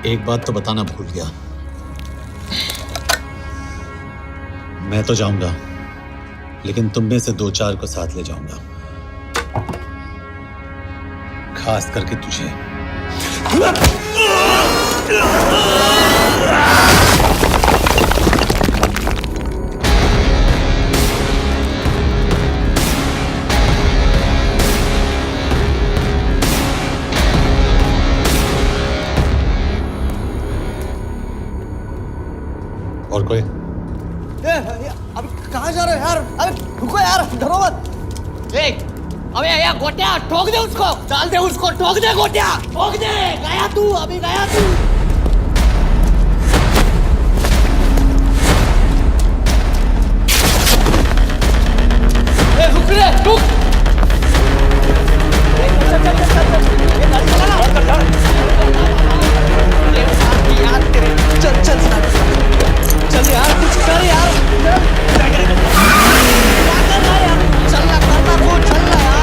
एक बात तो बताना भूल गया, मैं तो जाऊंगा लेकिन तुम में से 2-4 को साथ ले जाऊंगा, खास करके तुझे। और कोई? अभी कहाँ जा रहे हो यार? अरे रुको यार, डरो मत। अबे यार गोटिया ठोक दे उसको, डाल दे उसको, ठोक दे गोटिया, ठोक दे। गया तू, अभी गया तू। रुक रे, रुक। चल चल चल चल, ये गाड़ी चला ना। यार तेरे, चल चल चल यार, कुछ कर यार। चल ना, करना को चल ना यार।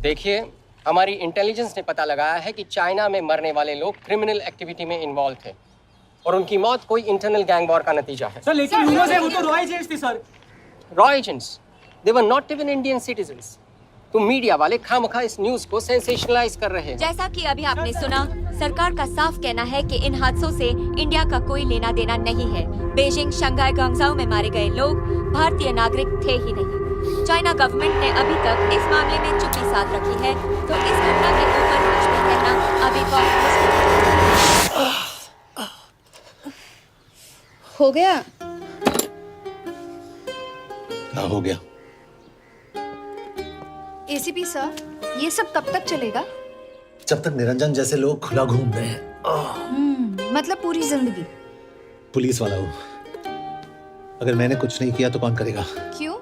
देखिए, हमारी इंटेलिजेंस ने पता लगाया है कि चाइना में मरने वाले लोग क्रिमिनल एक्टिविटी में इन्वॉल्व थे और उनकी मौत कोई इंटरनल गैंग वॉर का नतीजा है। सर लेकिन न्यूज़ है, वो तो रॉ एजेंट्स थे sir. Raw agents? They were not even Indian citizens. तुम मीडिया वाले खामखा इस न्यूज को सेंसेशनलाइज कर रहे हैं। जैसा कि अभी आपने सुना, सरकार का साफ कहना है कि इन हादसों से इंडिया का कोई लेना देना नहीं है। बीजिंग, शंघाई, ग्वांगझाओ में मारे गए लोग भारतीय नागरिक थे ही नहीं। चाइना गवर्नमेंट ने अभी तक इस मामले में चुप्पी साध रखी है, तो इस घटना के ऊपर कुछ भी कहना अभी बहुत मुश्किल हो गया। क्या हो गया? एसीपी सर, ये सब कब तक चलेगा? जब तक निरंजन जैसे लोग खुला घूम रहे हैं। मतलब पूरी जिंदगी? पुलिस वाला हूँ, अगर मैंने कुछ नहीं किया तो कौन करेगा? क्यों?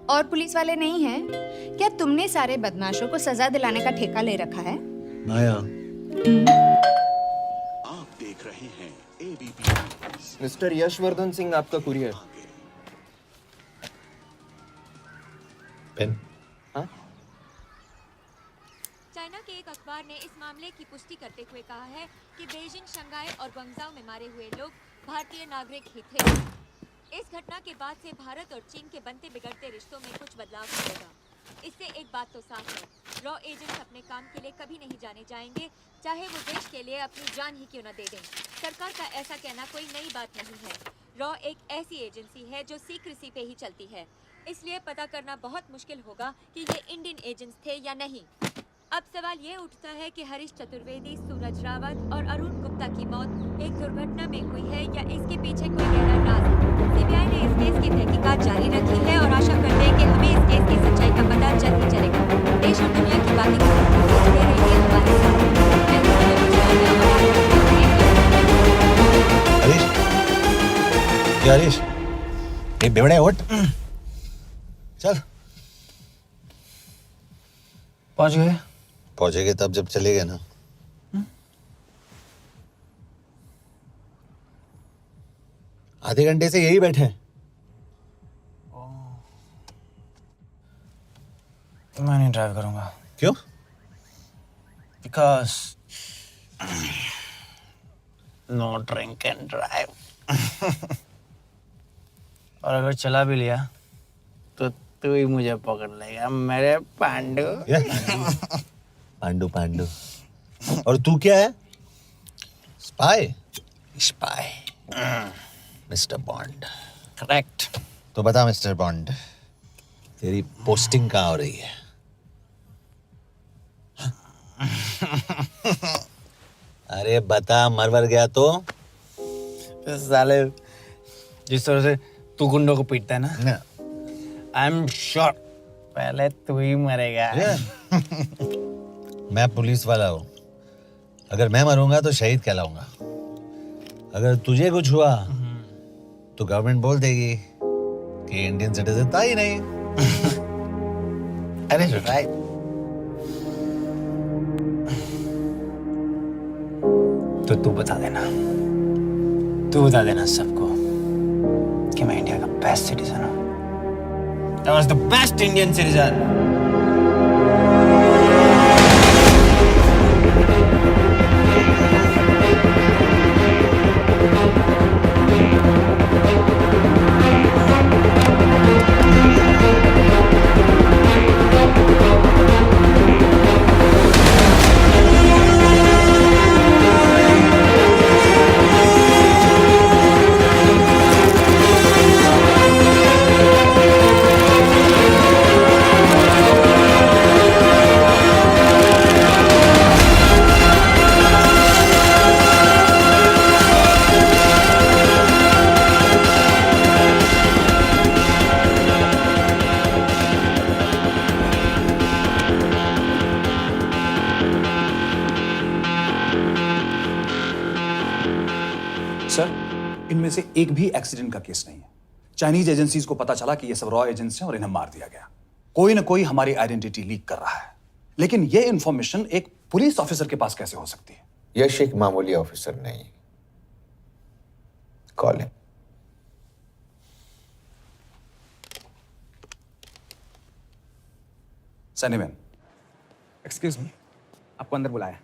और पुलिस वाले नहीं हैं? क्या तुमने सारे बदमाशों को सजा दिलाने का ठेका ले रखा है? माया, आप देख रहे हैं एबीपी। मिस्टर यशवर्धन सिंह, आपका कुरियर। पेन? हाँ? चाइना के एक अखबार ने इस मामले की पुष्टि करते हुए कहा है कि बीजिंग, शंघाई और ग्वांगझाओ में मारे हुए लोग भारतीय नागरिक ही थे। इस घटना के बाद से भारत और चीन के बनते बिगड़ते रिश्तों में कुछ बदलाव होगा। इससे एक बात तो साफ है, रॉ एजेंट्स अपने काम के लिए कभी नहीं जाने जाएंगे, चाहे वो देश के लिए अपनी जान ही क्यों न दे दें। सरकार का ऐसा कहना कोई नई बात नहीं है। रॉ एक ऐसी एजेंसी है जो सीक्रेसी पे ही चलती है, इसलिए पता करना बहुत मुश्किल होगा कि ये इंडियन एजेंट्स थे या नहीं। अब सवाल ये उठता है कि हरीश चतुर्वेदी, सूरज रावत और अरुण गुप्ता की मौत एक दुर्घटना में हुई है या इसके पीछे कोई गहरा राज है। सीबीआई ने इस केस की तहकीकात जारी रखी है और आशा करते हैं कि हमें इस केस की सच्चाई का पता जल्द ही चलेगा। देश और दुनिया की बातें दे रही है हमारे साथ। हरीश, ये बेवड़े उठ, चल। पहुंच गए? पहुंचेंगे तब जब चलेंगे ना। आधे घंटे से यही बैठे हैं। मैं नहीं ड्राइव करूंगा। क्यों? Because no drink and drive. और अगर चला भी लिया तो तू ही मुझे पकड़ लेगा, मेरे पांडू। पांडू पांडू। और तू क्या है? Spy? Spy. Mister bond. Correct. तो बता मिस्टर बॉन्ड, तेरी पोस्टिंग कहाँ हो रही है? अरे बता, मर गया तो? साले जिस तरह से तू गुंडों को पीटता है ना? ना। आई एम श्योर पहले तू ही मरेगा। मैं पुलिस वाला हूँ। अगर मैं मरूंगा तो शहीद कहलाऊंगा। अगर तुझे कुछ हुआ तो गवर्नमेंट बोल देगी कि इंडियन सिटीजन था ही नहीं। अरे राइट। तो तू बता देना सबको कि मैं इंडिया का बेस्ट सिटीजन हूँ। I was the best Indian citizen. Sir, इनमें से एक भी एक्सीडेंट का केस नहीं है। चाइनीज एजेंसीज को पता चला कि ये सब रॉ एजेंट्स हैं और इन्हें मार दिया गया। कोई ना कोई हमारी आइडेंटिटी लीक कर रहा है, लेकिन ये इंफॉर्मेशन एक पुलिस ऑफिसर के पास कैसे हो सकती है? यश एक मामूली ऑफिसर नहीं। Call him. Sunny man, excuse me, आपको अंदर बुलाया।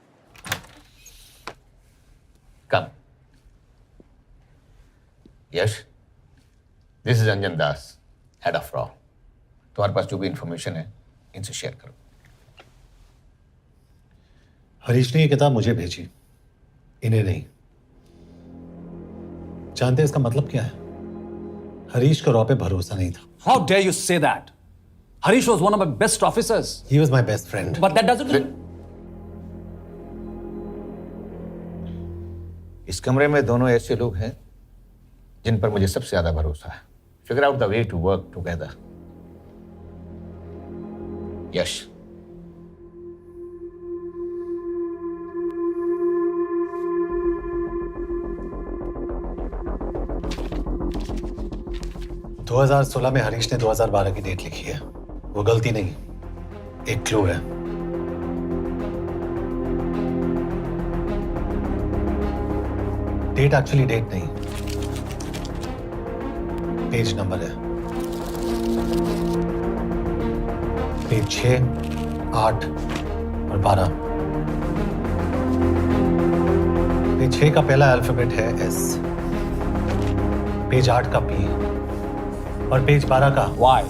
Come. Yash, this is Anjan Das, head of रॉ। तुम्हारे पास जो भी इंफॉर्मेशन है इनसे शेयर करो। हरीश ने ये किताब मुझे भेजी, इन्हें नहीं। जानते हैं इसका मतलब क्या है? हरीश को रॉ पे भरोसा नहीं था। How dare you say that? Harish was one of my best officers. He was my best friend. But that doesn't mean... इस कमरे में दोनों ऐसे लोग हैं जिन पर मुझे सबसे ज्यादा भरोसा है। Figure out the way to work together. यश, – 2016 में हरीश ने 2012 की डेट लिखी है। वो गलती नहीं, एक क्लू है। डेट एक्चुअली डेट नहीं, पेज नंबर है। पेज 6, 8 और 12। पेज 6 का पहला अल्फाबेट है S, पेज 8 का P और पेज 12 का Why?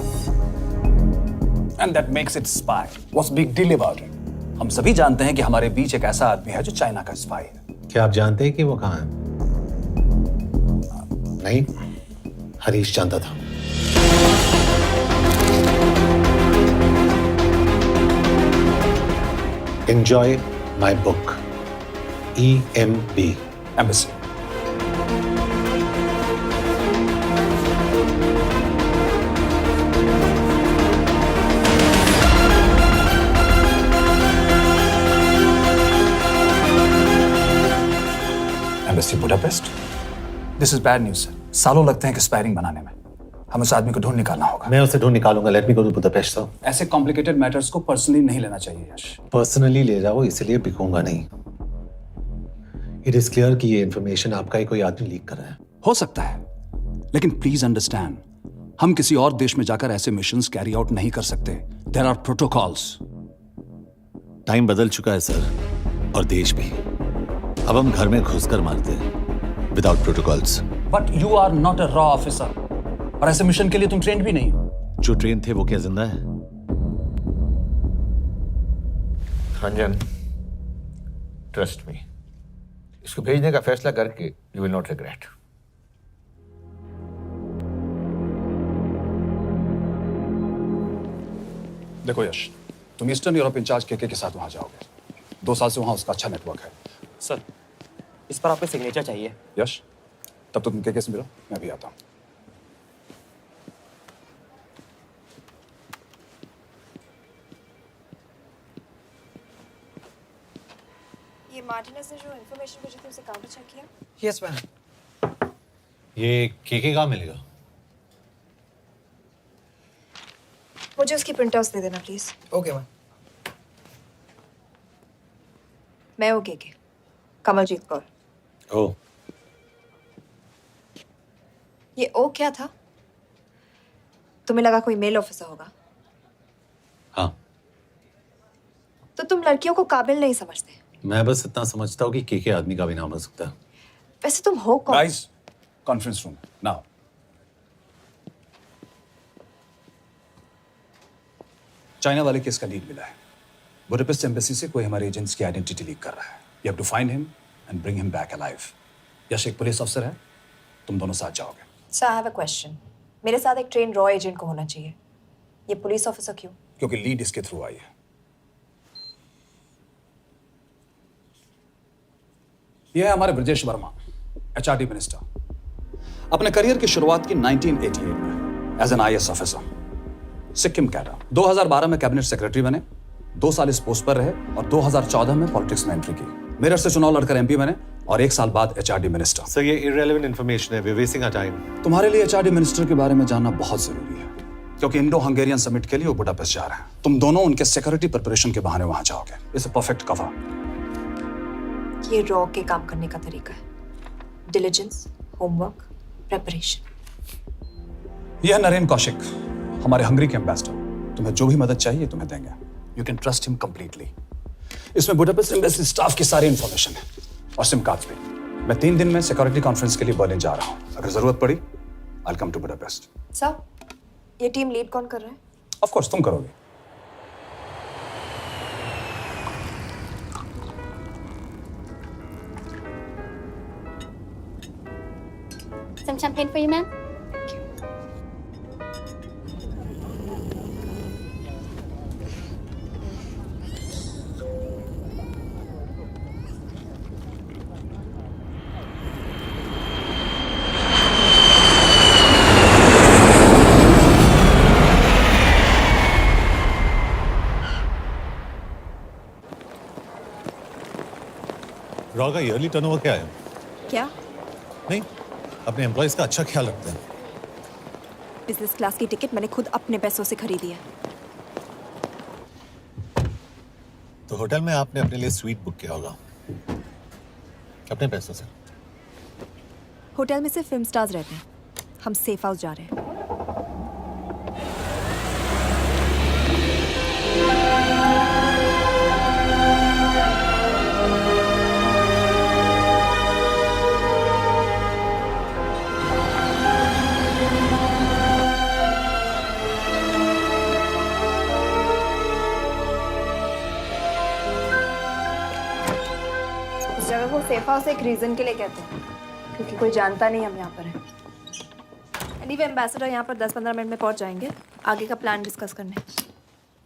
And that makes it spy. What's big deal about it? हम सभी जानते हैं कि हमारे बीच एक ऐसा आदमी है जो चाइना का स्पाई है। क्या आप जानते हैं कि वो कहाँ है? नहीं, हरीश जानता था। Enjoy my book. EMB. Embassy. Embassy Budapest. This is bad news, sir. सालों लगते हैं एक्सपायरिंग बनाने में। हमें उस आदमी को ढूंढ निकालना होगा। मैं उसे ढूंढ निकालूंगा। Let me go to Budapest sir. ऐसे कॉम्प्लिकेटेड मैटर्स को पर्सनली नहीं लेना चाहिए यश। पर्सनली ले जाओ, इसलिए बिकूंगा नहीं। इट इज क्लियर कि ये इंफॉर्मेशन आपका ही कोई आदमी लीक कर रहा है। हो सकता है, लेकिन प्लीज अंडरस्टैंड, हम किसी और देश में जाकर ऐसे मिशंस कैरी आउट नहीं कर सकते। There are protocols. टाइम बदल चुका है सर, और देश भी। अब हम घर में घुसकर मारते हैं without protocols. But you are not a रॉ ऑफिसर, और ऐसे मिशन के लिए तुम ट्रेंड भी नहीं हो। जो ट्रेन थे वो क्या जिंदा है? रंजन, ट्रस्ट मी, इसको भेजने का फैसला करके यू विल नॉट रिग्रेट। देखो यश, तुम ईस्टर्न यूरोप इंचार्ज के साथ वहां जाओगे। 2 साल से वहां उसका अच्छा नेटवर्क है। सर, इस पर आपका सिग्नेचर चाहिए। यश, तब तो तुम के से मिलो, मैं भी आता हूँ। मार्टिनेज ने जो इन्फॉर्मेशन भेजी थी उसे काउंटर चेक किया? Yes ma'am. ये केके कहाँ मिलेगा? मुझे उसकी प्रिंटआउट्स दे देना प्लीज। Okay ma'am. मैं हूँ केके, कमलजीत कौर। ओ, ये ओ क्या था? तुम्हें लगा कोई मेल ऑफिसर होगा? हाँ। तो तुम लड़कियों को काबिल नहीं समझते? मैं बस इतना समझता हूँ कि केके आदमी का भी नाम हो सकता है। वैसे तुम हो कौन? Guys, conference room now. China वाले केस का लीड मिला है। बुडापेस्ट एम्बेसी से कोई हमारे एजेंट्स की आइडेंटिटी लीक कर रहा है। You have to find him and bring him back alive. Yash एक पुलिस अफसर है, तुम दोनों साथ जाओगे। Sir, I have a question. मेरे साथ एक ट्रेन रॉ एजेंट को होना चाहिए, ये पुलिस ऑफिसर क्यों? क्योंकि लीड इसके थ्रू आई है। यह है हमारे ब्रजेश वर्मा, एचआरडी मिनिस्टर। अपने करियर की शुरुआत की 1988 में as an IAS officer, Sikkim cadre. 2012 में कैबिनेट सेक्रेटरी बने, 2 साल इस पोस्ट पर रहे और 2014 में पॉलिटिक्स में एंट्री की। मेरठ से चुनाव लड़कर एमपी बने और 1 साल बाद एचआरडी मिनिस्टर। सर, ये इररिलेवेंट इंफॉर्मेशन है, वी वेस्टिंग आवर टाइम। तुम्हारे लिए एचआरडी मिनिस्टर के बारे में जानना बहुत जरूरी है, क्योंकि इंडो हंगेरियन समिट के लिए वो बुडापेस्ट जा रहे हैं। तुम दोनों उनके सिक्योरिटी प्रिपरेशन के बहाने वहां जाओगे। It's a perfect cover. ये रॉ के काम करने का तरीका है, डिलिजेंस, होमवर्क, प्रेपरेशन। यह नरेन कौशिक, हमारे हंगरी के एम्बेसडर। तुम्हें जो भी मदद चाहिए तुम्हें देंगे। You can trust him completely. इसमें बुडापेस्ट एम्बेसी स्टाफ की सारी इंफॉर्मेशन है और सिम कार्ड्स भी। मैं 3 दिन में सिक्योरिटी कॉन्फ्रेंस के लिए बर्लिन जा रहा हूं। अगर जरूरत पड़ी I will come to Budapest. Sir, ये टीम लीड कौन कर रहा है? ऑफ कोर्स तुम करोगे। Some champagne for you, ma'am? Raw का ईयरली टर्नओवर क्या है? क्या? नहीं, अपने एम्प्लॉइज का अच्छा ख्याल रखते हैं। बिजनेस क्लास की टिकट मैंने खुद अपने पैसों से खरीदी है। तो होटल में आपने अपने लिए स्वीट बुक किया होगा अपने पैसों से। होटल में सिर्फ फिल्म स्टार्स रहते हैं, हम सेफ हाउस जा रहे हैं। जगह को सेफ हाउस एक रीजन के लिए कहते हैं, क्योंकि कोई जानता नहीं हम यहाँ पर हैं। एनीवे, एम्बेसडर यहाँ पर 10-15 मिनट में पहुँच जाएंगे आगे का प्लान डिस्कस करने।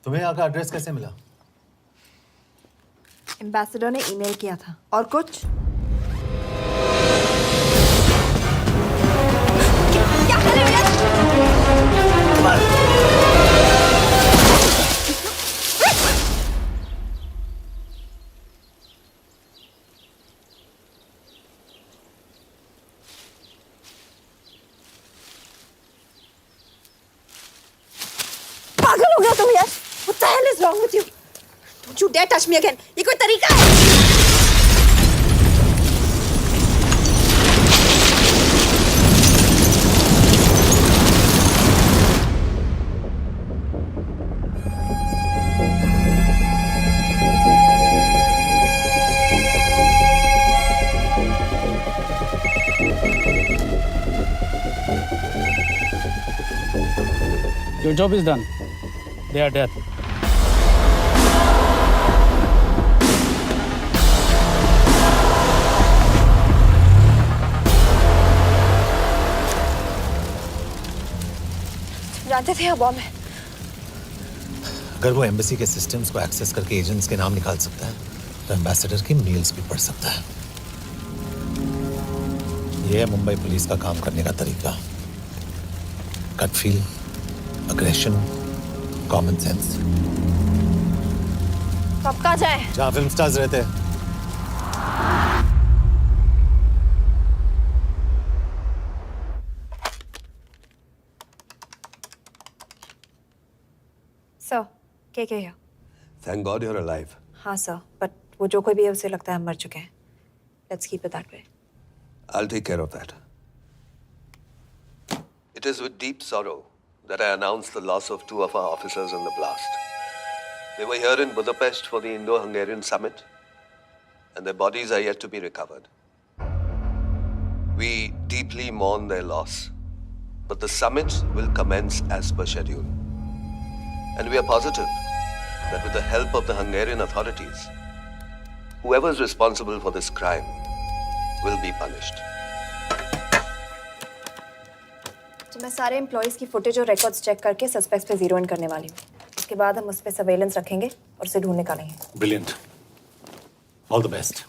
तुम्हें यहाँ का एड्रेस कैसे मिला? एम्बेसडर ने ईमेल किया था। और कुछ? क्या कर रहे हो? पागल हो गया तुम यार? What the hell is wrong with you? Don't you dare touch me again. ये कोई तरीका है? Your job is done. They are dead. जानते थे बॉम्ब है। अगर वो एम्बेसी के सिस्टम्स को एक्सेस करके एजेंट्स के नाम निकाल सकता है तो एम्बेसडर की मेल्स भी पढ़ सकता है। ये है मुंबई पुलिस का काम करने का तरीका। Gut feel, aggression, common sense. कब कहाँ जाए? जहाँ फिल्म स्टार्स रहते हैं। सर के here? Thank God you're alive. हाँ सर, बट वो जो कोई भी है उसे लगता है हम मर चुके हैं. Let's keep it that way. I'll take care of that. It is with deep sorrow that I announce the loss of 2 of our officers in the blast. They were here in Budapest for the Indo-Hungarian summit, and their bodies are yet to be recovered. We deeply mourn their loss, but the summit will commence as per schedule. And we are positive that with the help of the Hungarian authorities, whoever is responsible for this crime will be punished. तो मैं सारे employees की footage और records check करके suspects पे zero in करने वाली हूँ. उसके बाद हम उस पर सर्वेलेंस रखेंगे और उसे ढूंढ निकालेंगे. Brilliant. All the best.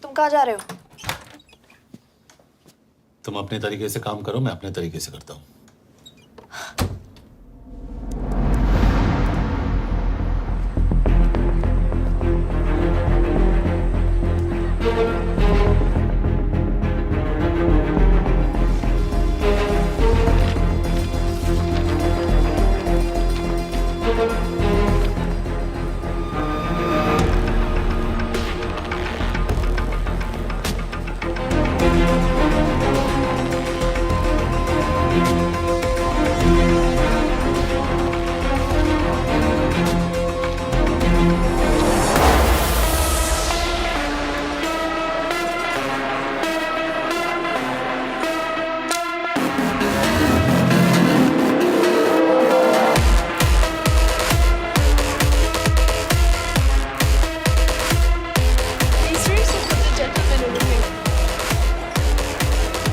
तुम कहाँ जा रहे हो? तुम अपने तरीके से काम करो, मैं अपने तरीके से करता हूँ.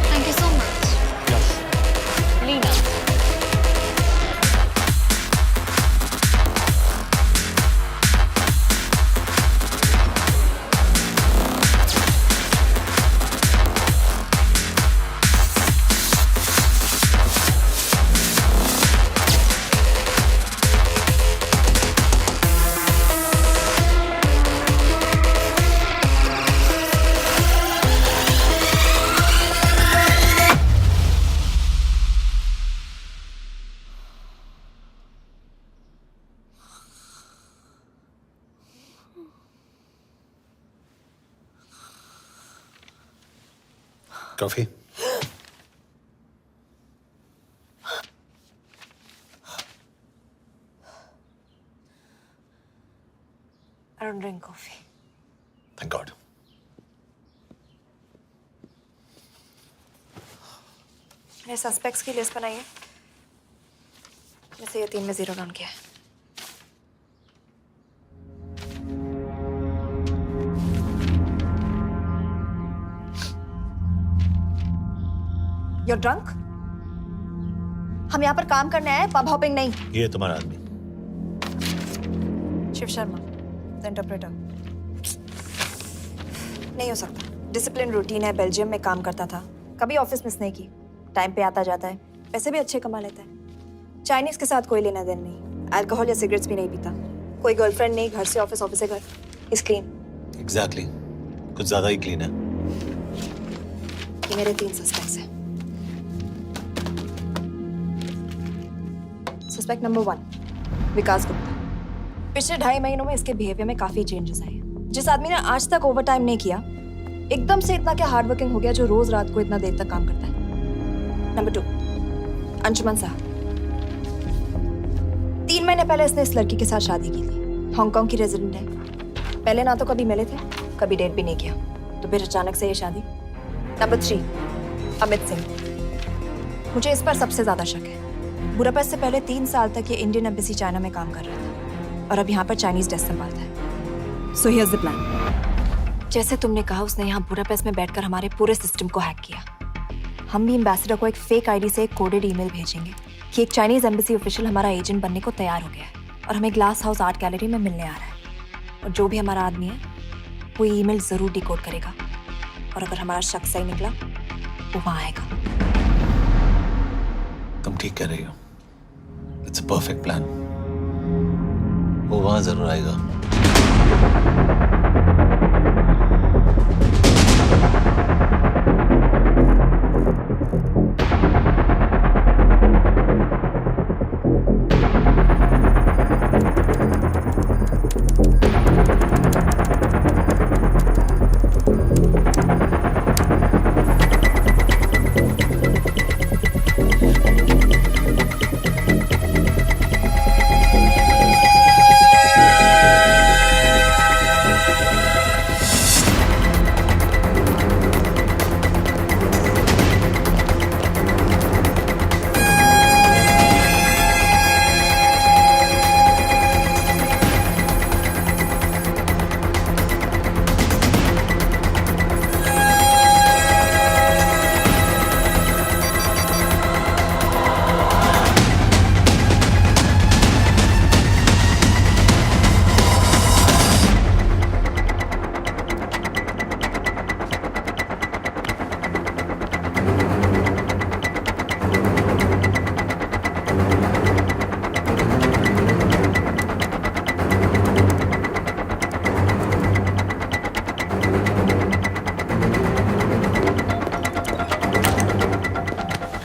Thank you so much. Leena. Coffee? I don't drink coffee. Thank God. मैंने सस्पेक्ट्स की लिस्ट बनाई है. जैसे ये 3 में जीरो डाउन किया है. You're drunk? हम यहाँ पर काम करने आए, पब हॉपिंग नहीं. ये तुम्हारा आदमी. Shiv Sharma, the interpreter. नहीं हो सकता. डिसिप्लिन रूटीन है, बेल्जियम में काम करता था, कभी ऑफिस मिस नहीं की, टाइम पे आता जाता है, पैसे भी अच्छे कमा लेता है. चाइनीज के साथ कोई लेना देना नहीं, अल्कोहल या सिगरेट्स भी नहीं पीता, कोई गर्लफ्रेंड नहीं, घर से ऑफिस, ऑफिस से घर. Is clean. Exactly. कुछ ज्यादा ही क्लीन है. ये मेरे 3 सस्पेक्ट्स हैं. सस्पेक्ट नंबर 1, विकास गुप्ता. पिछले 2.5 महीनों में इसके बिहेवियर में काफी चेंजेस आए हैं. जिस आदमी ने आज तक ओवर टाइम नहीं किया, एकदम से इतना क्या हार्ड वर्किंग हो गया जो रोज रात को इतना देर तक काम करता है. नंबर 2, अंशुमन साहब. 3 महीने पहले इसने इस लड़की के साथ शादी की थी. हांगकांग की रेजिडेंट है. पहले ना तो कभी मिले थे, कभी डेट भी नहीं किया, तो फिर अचानक से ये शादी. नंबर 3, अमित सिंह. मुझे इस पर सबसे ज्यादा शक है. बुडापेस्ट से पहले 3 साल तक ये इंडियन एम्बेसी चाइना में काम कर रहा था और अब यहाँ पर चाइनीज डेस्क संभालता है. So here's the plan. जैसे तुमने कहा, उसने यहाँ बुडापेस्ट में बैठकर हमारे पूरे सिस्टम को हैक किया. हम भी एम्बेसडर को एक फेक आईडी से एक कोडेड ईमेल भेजेंगे कि एक चाइनीज एम्बेसी ऑफिशियल हमारा एजेंट बनने को तैयार हो गया है और हमें ग्लास हाउस आर्ट गैलरी में मिलने आ रहा है. और जो भी हमारा आदमी है वो ईमेल जरूर डिकोड करेगा और अगर हमारा शक सही निकला वो वहाँ आएगा. तुम ठीक कह रही हो. It's a perfect plan. वो वहां जरूर आएगा.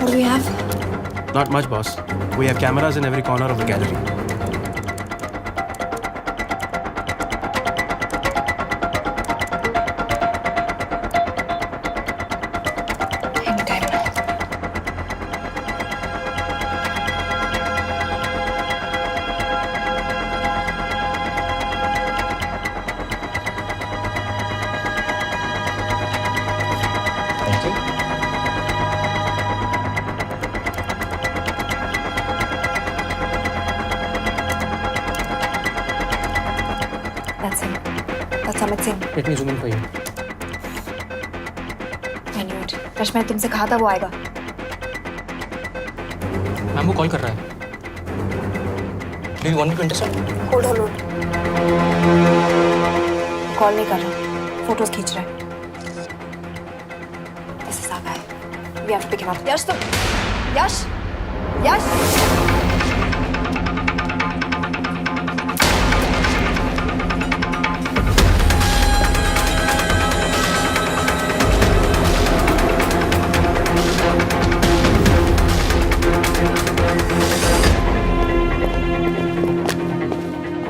What do we have? Not much, boss. We have cameras in every corner of the gallery. Anytime now. Thank you. That's him. That's Amit Singh. Let me zoom in for you. I knew it. Rush मैंने तुमसे कहा था वो आएगा. Ma'am वो call कर रहा है. Do you want me to intercept? Hold. Call नहीं कर रहा. फोटोज खींच रहा है. This is our guy. We have to pick him up. यश तुम. यश.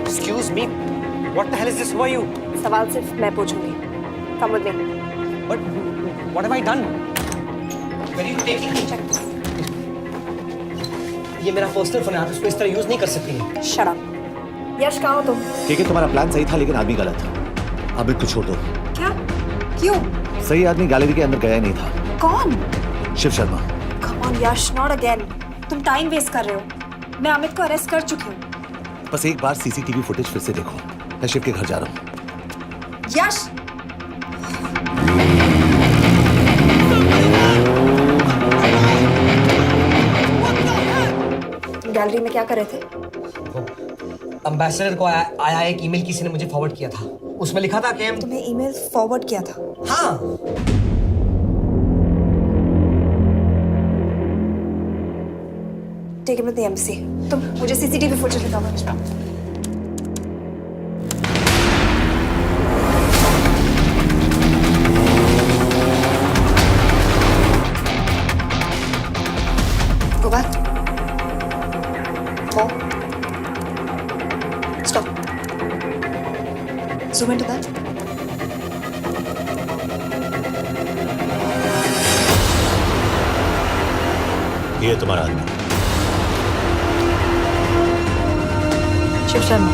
Excuse me. What the hell is this? Who are you? सवाल सिर्फ मैं पूछूंगी. Come with me. But what have I done? Where are you taking me? Check this. ये मेरा personal phone है, आप इसको इस तरह यूज नहीं कर सकती हैं. Shut up. यश कहाँ हो तुम? ठीक है, तुम्हारा प्लान सही था लेकिन आदमी गलत था. अमित को छोड़ दो. क्या? क्यों? सही आदमी गैलरी के अंदर गया नहीं था. कौन? Shiv Sharma. Come on Yash, not again. तुम टाइम वेस्ट कर रहे हो. मैं अमित को अरेस्ट कर चुकी हूँ. बस एक बार सीसीटीवी फुटेज फिर से देखो. मैं शिव के घर जा रहा हूँ. यश. गैलरी में क्या कर रहे थे? एम्बेसडर को आया एक ईमेल किसी ने मुझे फॉरवर्ड किया था. उसमें लिखा था कि तुम्हें ईमेल फॉरवर्ड किया था? हाँ. Take him to the embassy. तुम मुझे सीसीटीवी फुटेज दिखाओ. Go back. More. Stop. Zoom into that. ये तुम्हारा आदमी. शिव शर्मा.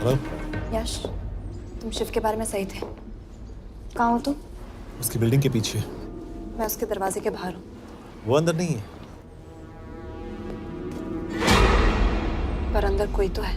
हेलो। यश, तुम शिव के बारे में सही थे। कहाँ हो तुम? उसकी बिल्डिंग के पीछे। मैं उसके दरवाजे के बाहर हूँ। वो अंदर नहीं है। पर अंदर कोई तो है।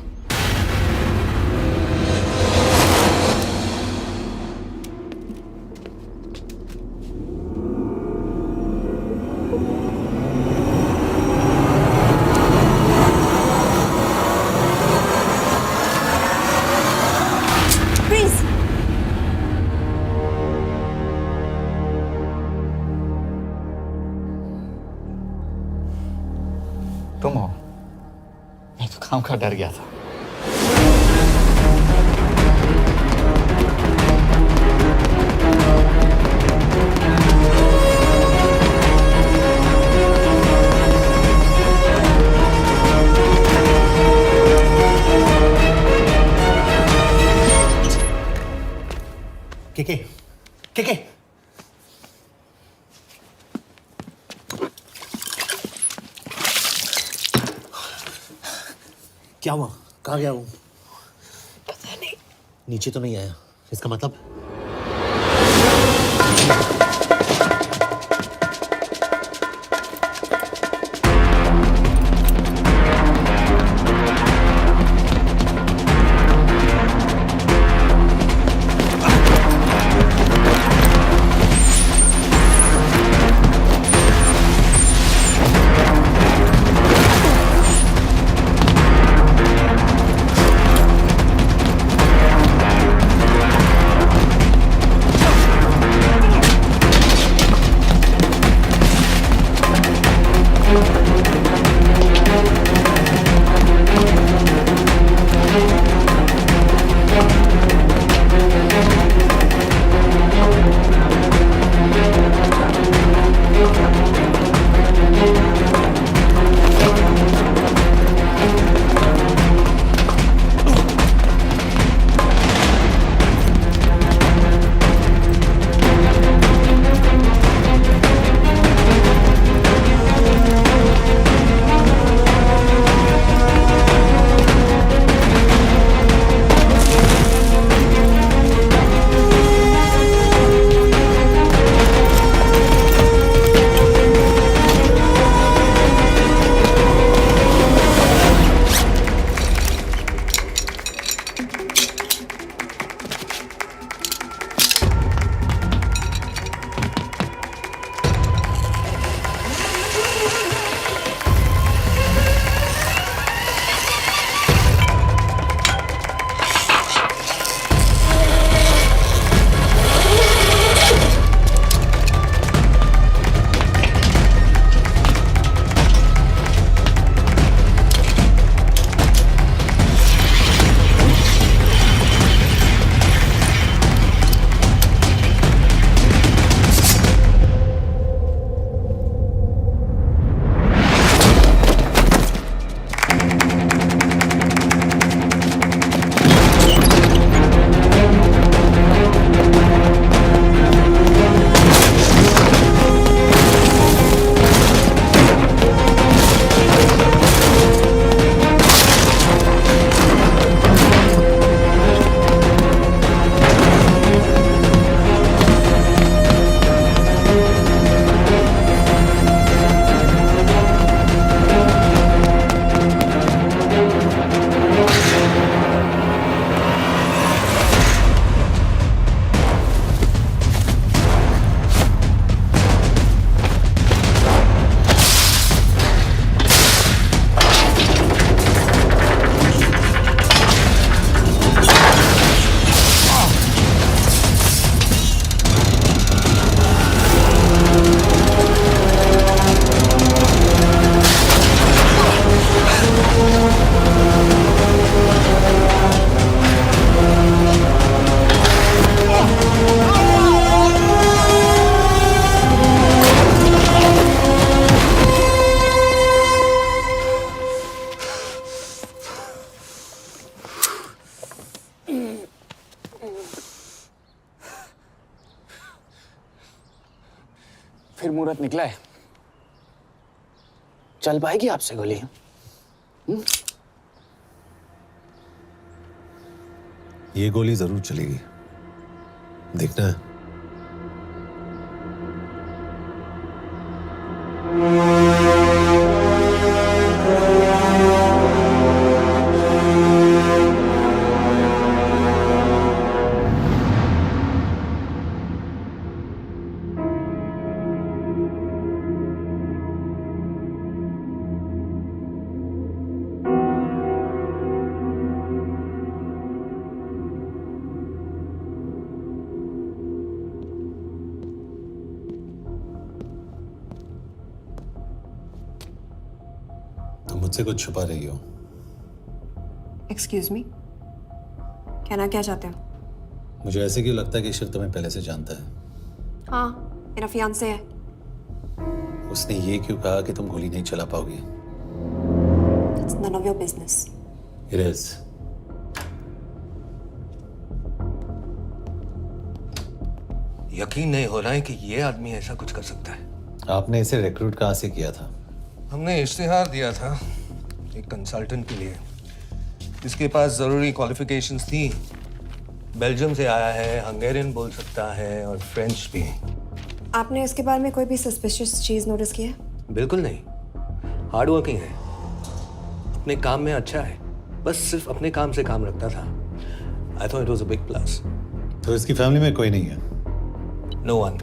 तुम हो? मैं तो काम का डर गया था। के क्या हुआ? कहाँ गया वो? पता नहीं। नीचे तो नहीं आया, इसका मतलब? फिर मुहूर्त निकला है। चल पाएगी आपसे गोली? ये गोली जरूर चलेगी, देखना है। तुम मुझसे कुछ छुपा रही हो। एक्सक्यूज मी, कहना क्या चाहते हो? मुझे ऐसे क्यों लगता है कि ईश्वर तुम्हें पहले से जानता है? हाँ, मेरा फियांसे है। उसने ये क्यों कहा कि तुम गोली नहीं चला पाओगी? It's none of your business. It is. यकीन नहीं हो रहा है कि ये आदमी ऐसा कुछ कर सकता है। आपने इसे रिक्रूट कहाँ से किया था? हमने इश्तिहार दिया था एक कंसल्टेंट के लिए, जिसके पास जरूरी क्वालिफिकेशंस थी। बेल्जियम से आया है, हंगेरियन बोल सकता है और फ्रेंच भी। आपने इसके बारे में कोई भी सस्पिशियस चीज नोटिस की है? बिल्कुल नहीं, हार्ड वर्किंग है, अपने काम में अच्छा है, बस सिर्फ अपने काम से काम रखता था। I thought it was a big plus. तो इसकी फैमिली में कोई नहीं है? No one,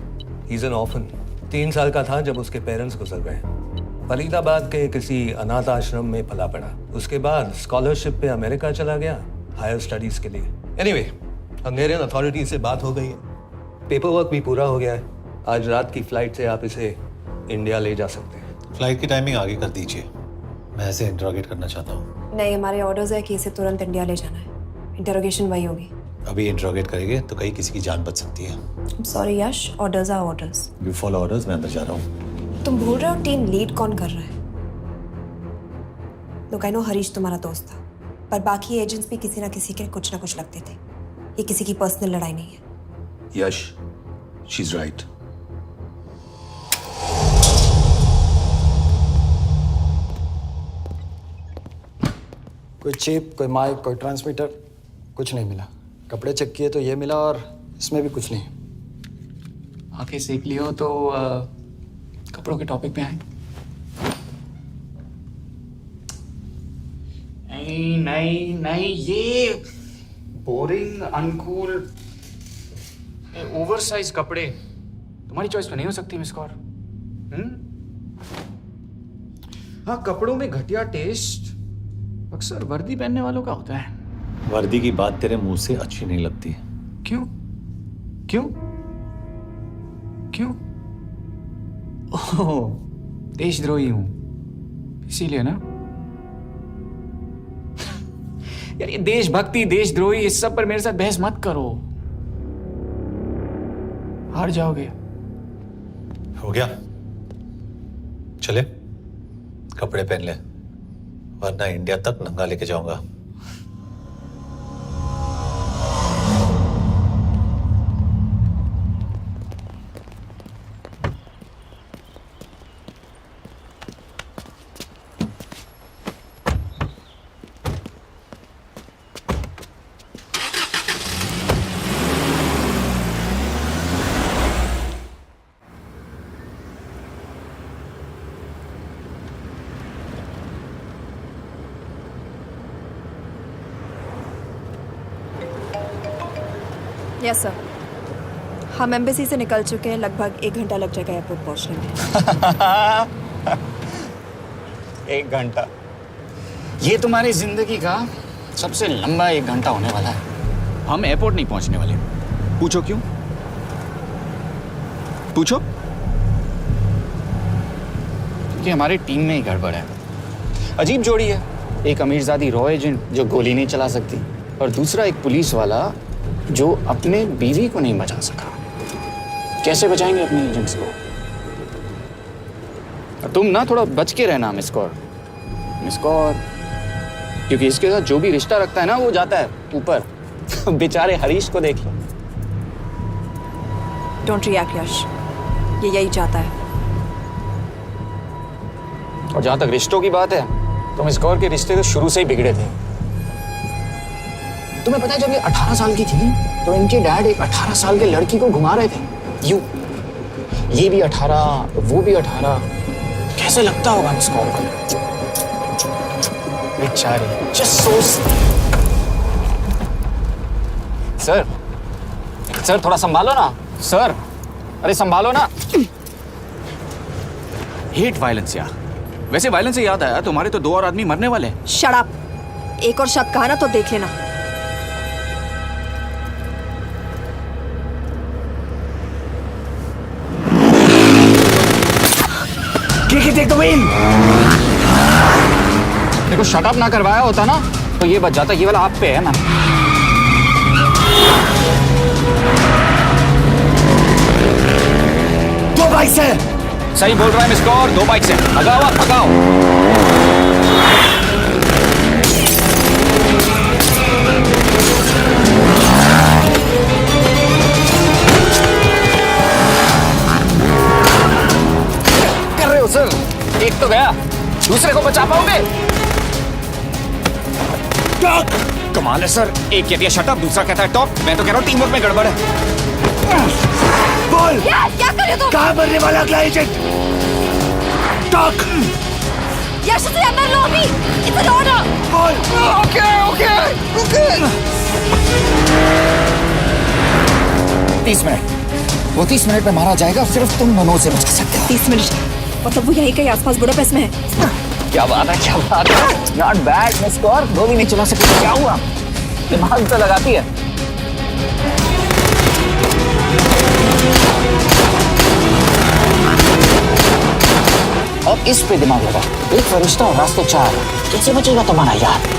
he is an orphan. 3 साल का था जब उसके पेरेंट्स गुजर गए। फरीदाबाद के किसी अनाथ आश्रम में पला पड़ा। उसके बाद स्कॉलरशिप पे अमेरिका चला गया हायर स्टडीज के लिए। एनीवे, हंगेरियन अथॉरिटी से बात हो गई है, पेपर वर्क भी पूरा हो गया है। आज रात की फ्लाइट से आप इसे इंडिया ले जा सकते हैं। फ्लाइट की टाइमिंग आगे कर दीजिए, मैं इसे इंट्रोगेट करना चाहता हूँ। नहीं, हमारे ऑर्डर्स है कि इसे तुरंत इंडिया ले जाना है। इंटरोगेशन वही होगी। अभी इंट्रोगेट करेंगे तो कहीं किसी की जान बच सकती है। Sorry Yash, orders are orders. You follow orders, मैं अंदर जा रहा हूँ। तुम भूल रहे हो टीम लीड कौन कर रहा है? लोग आई नो हरीश तुम्हारा दोस्त था, पर बाकी एजेंट्स भी किसी ना किसी के कुछ ना कुछ लगते थे। ये किसी की पर्सनल लड़ाई नहीं है। यश, शी इज राइट। कोई चिप, कोई माइक, कोई ट्रांसमीटर, कुछ नहीं मिला। कपड़े चेक किए तो ये मिला और इसमें भी कुछ नहीं। आंखें सेक लियो तो कपड़ों के टॉपिक पे आए। नहीं नहीं नहीं, ये बोरिंग, अनकूल, ओवरसाइज कपड़े तुम्हारी चॉइस में नहीं हो सकती मिस कौर। हाँ, कपड़ों में घटिया टेस्ट अक्सर वर्दी पहनने वालों का होता है। वर्दी की बात तेरे मुंह से अच्छी नहीं लगती। क्यों क्यों क्यों? ओह, देशद्रोही हूं इसीलिए ना। यार ये देशभक्ति, देशद्रोही, इस सब पर मेरे साथ बहस मत करो, हार जाओगे। हो गया, चले कपड़े पहन ले, वरना इंडिया तक नंगा लेके जाऊंगा। यस सर, हम एम्बेसी से निकल चुके हैं। लगभग 1 घंटा लग जाएगा एयरपोर्ट पहुंचने में। 1 घंटा? ये तुम्हारी जिंदगी का सबसे लंबा 1 घंटा होने वाला है। हम एयरपोर्ट नहीं पहुंचने वाले। पूछो क्यों? पूछो। क्योंकि हमारी टीम में ही गड़बड़ है। अजीब जोड़ी है, एक अमीरजादी रॉ एजेंट जो गोली नहीं चला सकती, और दूसरा एक पुलिस वाला जो अपने बीवी को नहीं बचा सका। कैसे बचाएंगे अपने एजेंट्स को? तुम ना थोड़ा बच के रहना मिस कौर, क्योंकि इसके साथ जो भी रिश्ता रखता है ना वो जाता है ऊपर। बेचारे हरीश को देख लो। डोंट रिएक्ट यश, ये यही चाहता है। और जहां तक रिश्तों की बात है तो मिस कौर के रिश्ते तो शुरू से ही बिगड़े थे। तुम्हें पता है जब ये 18 साल की थी तो इनके डैड एक 18 साल के लड़की को घुमा रहे थे। ये भी 18, वो भी 18। कैसे लगता होगा मिस कॉल को? बेचारी। Just so सर थोड़ा संभालो ना सर। अरे संभालो ना। हेट वायलेंस यार। वैसे वायलेंस से याद आया, तुम्हारे तो 2 और आदमी मरने वाले हैं। Shut up. एक और शक कहा ना तो देख लेना। देखो शट अप ना करवाया होता ना तो ये बच जाता। ये वाला आप पे है मैम। दो बाइक से। सही बोल रहा है मिस कौर, 2 बाइक से। भगाओ आप भगाओ। कर रहे हो सर? एक तो गया, दूसरे को बचा पाओगे? कमाल है सर। एक कहती है शट अप, दूसरा कहता है टॉप। मैं तो कह रहा हूँ टीम वर्क में गड़बड़ है। बोल क्या कर रहे हो तुम? कहाँ मरने वाला अगला एजेंट? टॉक। यश से अंदर लो अभी। It's an order. बोल। Okay 30 minute. वो 30 मिनट में मारा जाएगा, सिर्फ तुम दोनों से बचा सकते हो। 30 मिनट मतलब वो यहीं कहीं आसपास बुडापेस्ट में है। क्या बात है, क्या बात है। Not bad miss Kaur. गोली नहीं चला सकती, क्या हुआ? दिमाग तो लगाती है। अब इस पे दिमाग लगा। एक फरिश्ता और रास्ते 4। कैसे बचेगा तुम्हारा यार?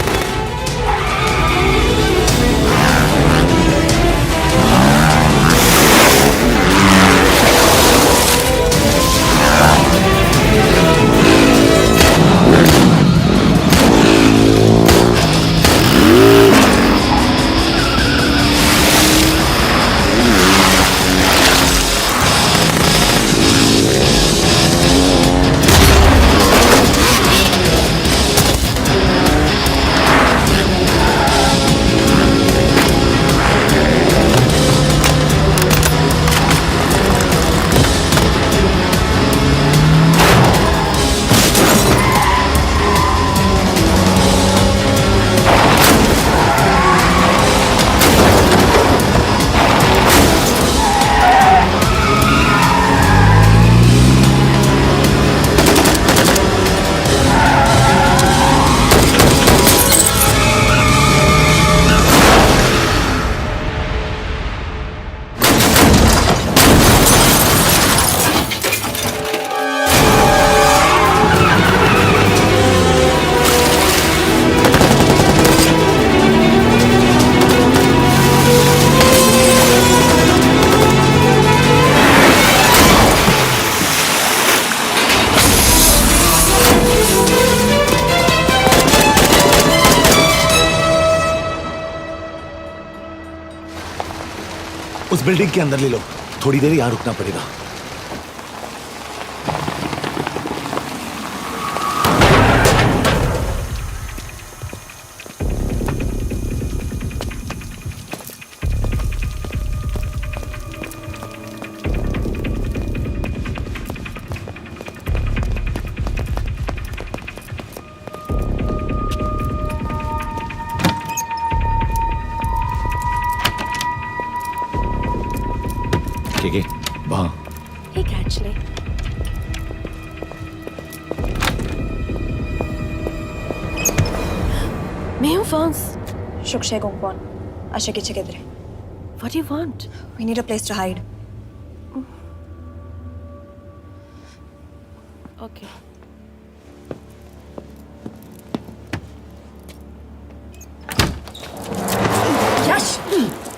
उस बिल्डिंग के अंदर ले लो। थोड़ी देर यहाँ रुकना पड़ेगा। ठीक है, वहाँ। Hey, actually. मैं हूँ फ्रांस। शुक्शे गोंगपॉन। आशा की चिकेदरे। What do you want? We need a place to hide. Okay. यश!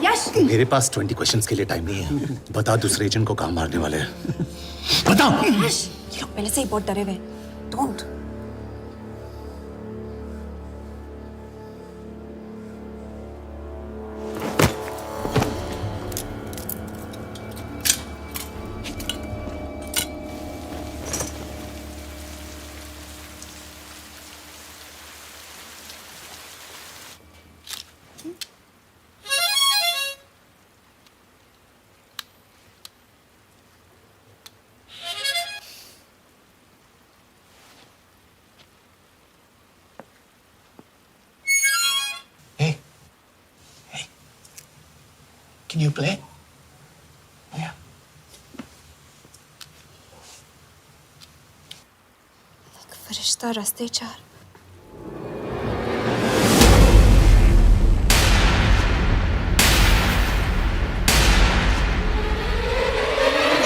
यश! मेरे पास 20 क्वेश्चंस के लिए टाइम नहीं है। बता दूसरे एजेंट को कहाँ मारने वाले हैं। बता। यश! ये लोग पहले से ही बहुत डरे हुए हैं। Don't. Can you play? Yeah. फरिश्ता रास्ते चार।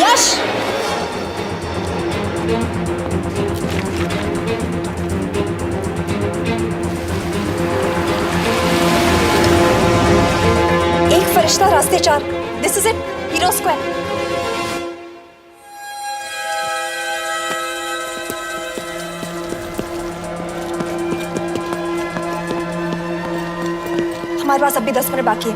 यश! एक फरिश्ता रास्ते चार। This is it, hero square. हमारे पास अभी 10 मिनट बाकी है।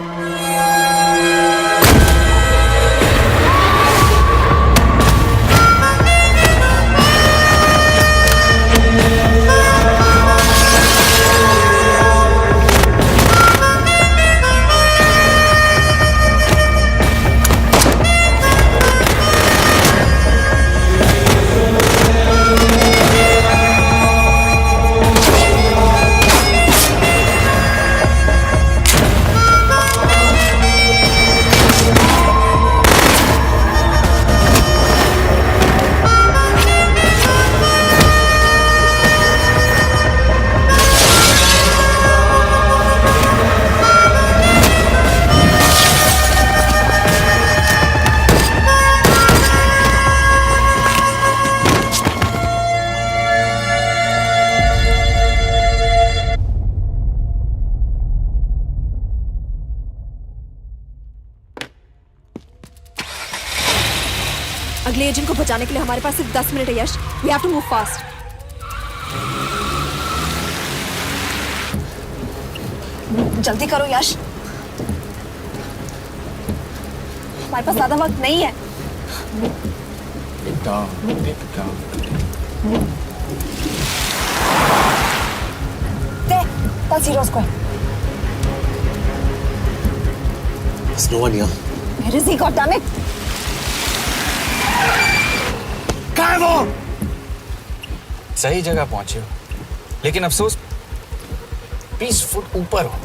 अगले एजेंट को बचाने के लिए हमारे पास सिर्फ 10 मिनट है Yash. We have to move fast. जल्दी करो यश, हमारे पास ज्यादा वक्त नहीं है। That's Zero Square. There's no one here. Where is he? God damn it! कहाँ है वो? सही जगह पहुंचे हो, लेकिन अफसोस 20 फुट ऊपर हो।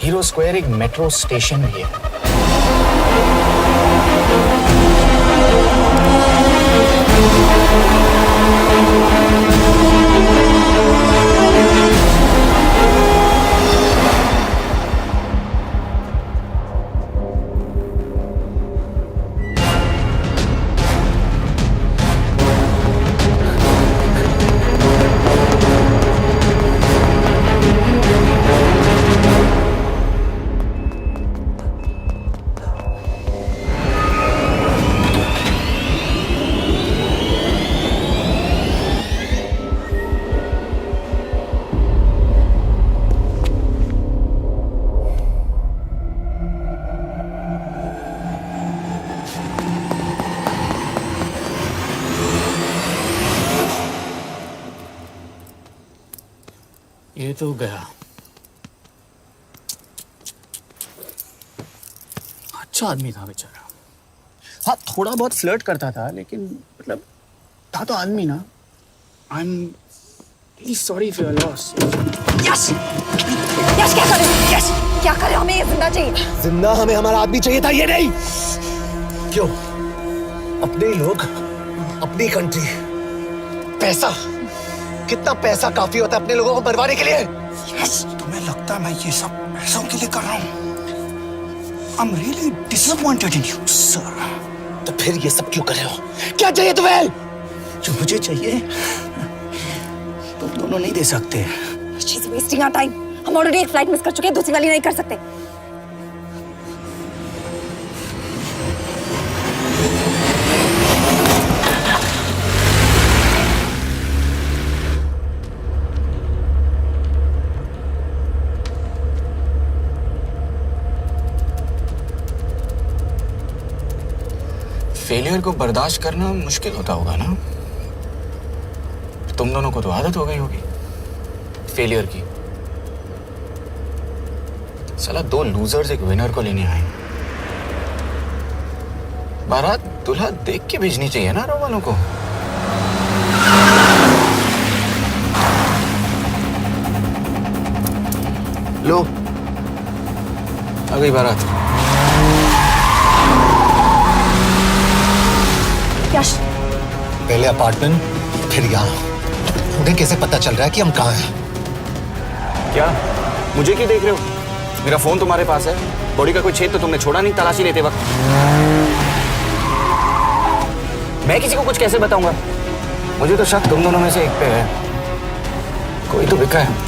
हीरो स्क्वायर एक मेट्रो स्टेशन भी है। ये तो गया। अच्छा आदमी था बेचारा। हाँ, थोड़ा बहुत फ्लर्ट करता था, लेकिन मतलब था तो आदमी ना। I am really sorry for your loss. Yash! Yash क्या कर रहे हो? यश क्या कर रहे हो? हमें ये जिंदा चाहिए। जिंदा हमें हमारा आदमी चाहिए था, ये नहीं। क्यों? अपने लोग, अपनी कंट्री, पैसा, कितना पैसा काफी होता है अपने लोगों को मरवाने के लिए? यस, तुम्हें लगता है मैं ये सब पैसों के लिए कर रहा हूँ? I'm really disappointed in you, sir. तो फिर ये सब क्यों कर रहे हो? क्या चाहिए तुम्हें? जो मुझे चाहिए तुम दोनों नहीं दे सकते। She's wasting our time. हम ऑलरेडी एक फ्लाइट मिस कर चुके हैं, दूसरी वाली नहीं कर सकते। फेलियर को बर्दाश्त करना मुश्किल होता होगा ना? तुम दोनों को तो आदत हो गई होगी फेलियर की। साला 2 लूजर्स एक विनर को लेने आए। बारात दूल्हा देख के भेजनी चाहिए ना रो वालों को। लो, आ गई बारात। यश, पहले अपार्टमेंट, फिर यहाँ। उन्हें कैसे पता चल रहा है कि हम कहाँ हैं? क्या मुझे क्यों देख रहे हो? मेरा फोन तुम्हारे पास है। बॉडी का कोई छेद तो तुमने छोड़ा नहीं तलाशी लेते वक्त। मैं किसी को कुछ कैसे बताऊंगा? मुझे तो शक तुम दोनों में से एक पे है। कोई तो बिका है।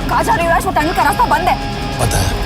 कहाँ जा रही हो यश? वो टनल का रास्ता बंद है। पता है।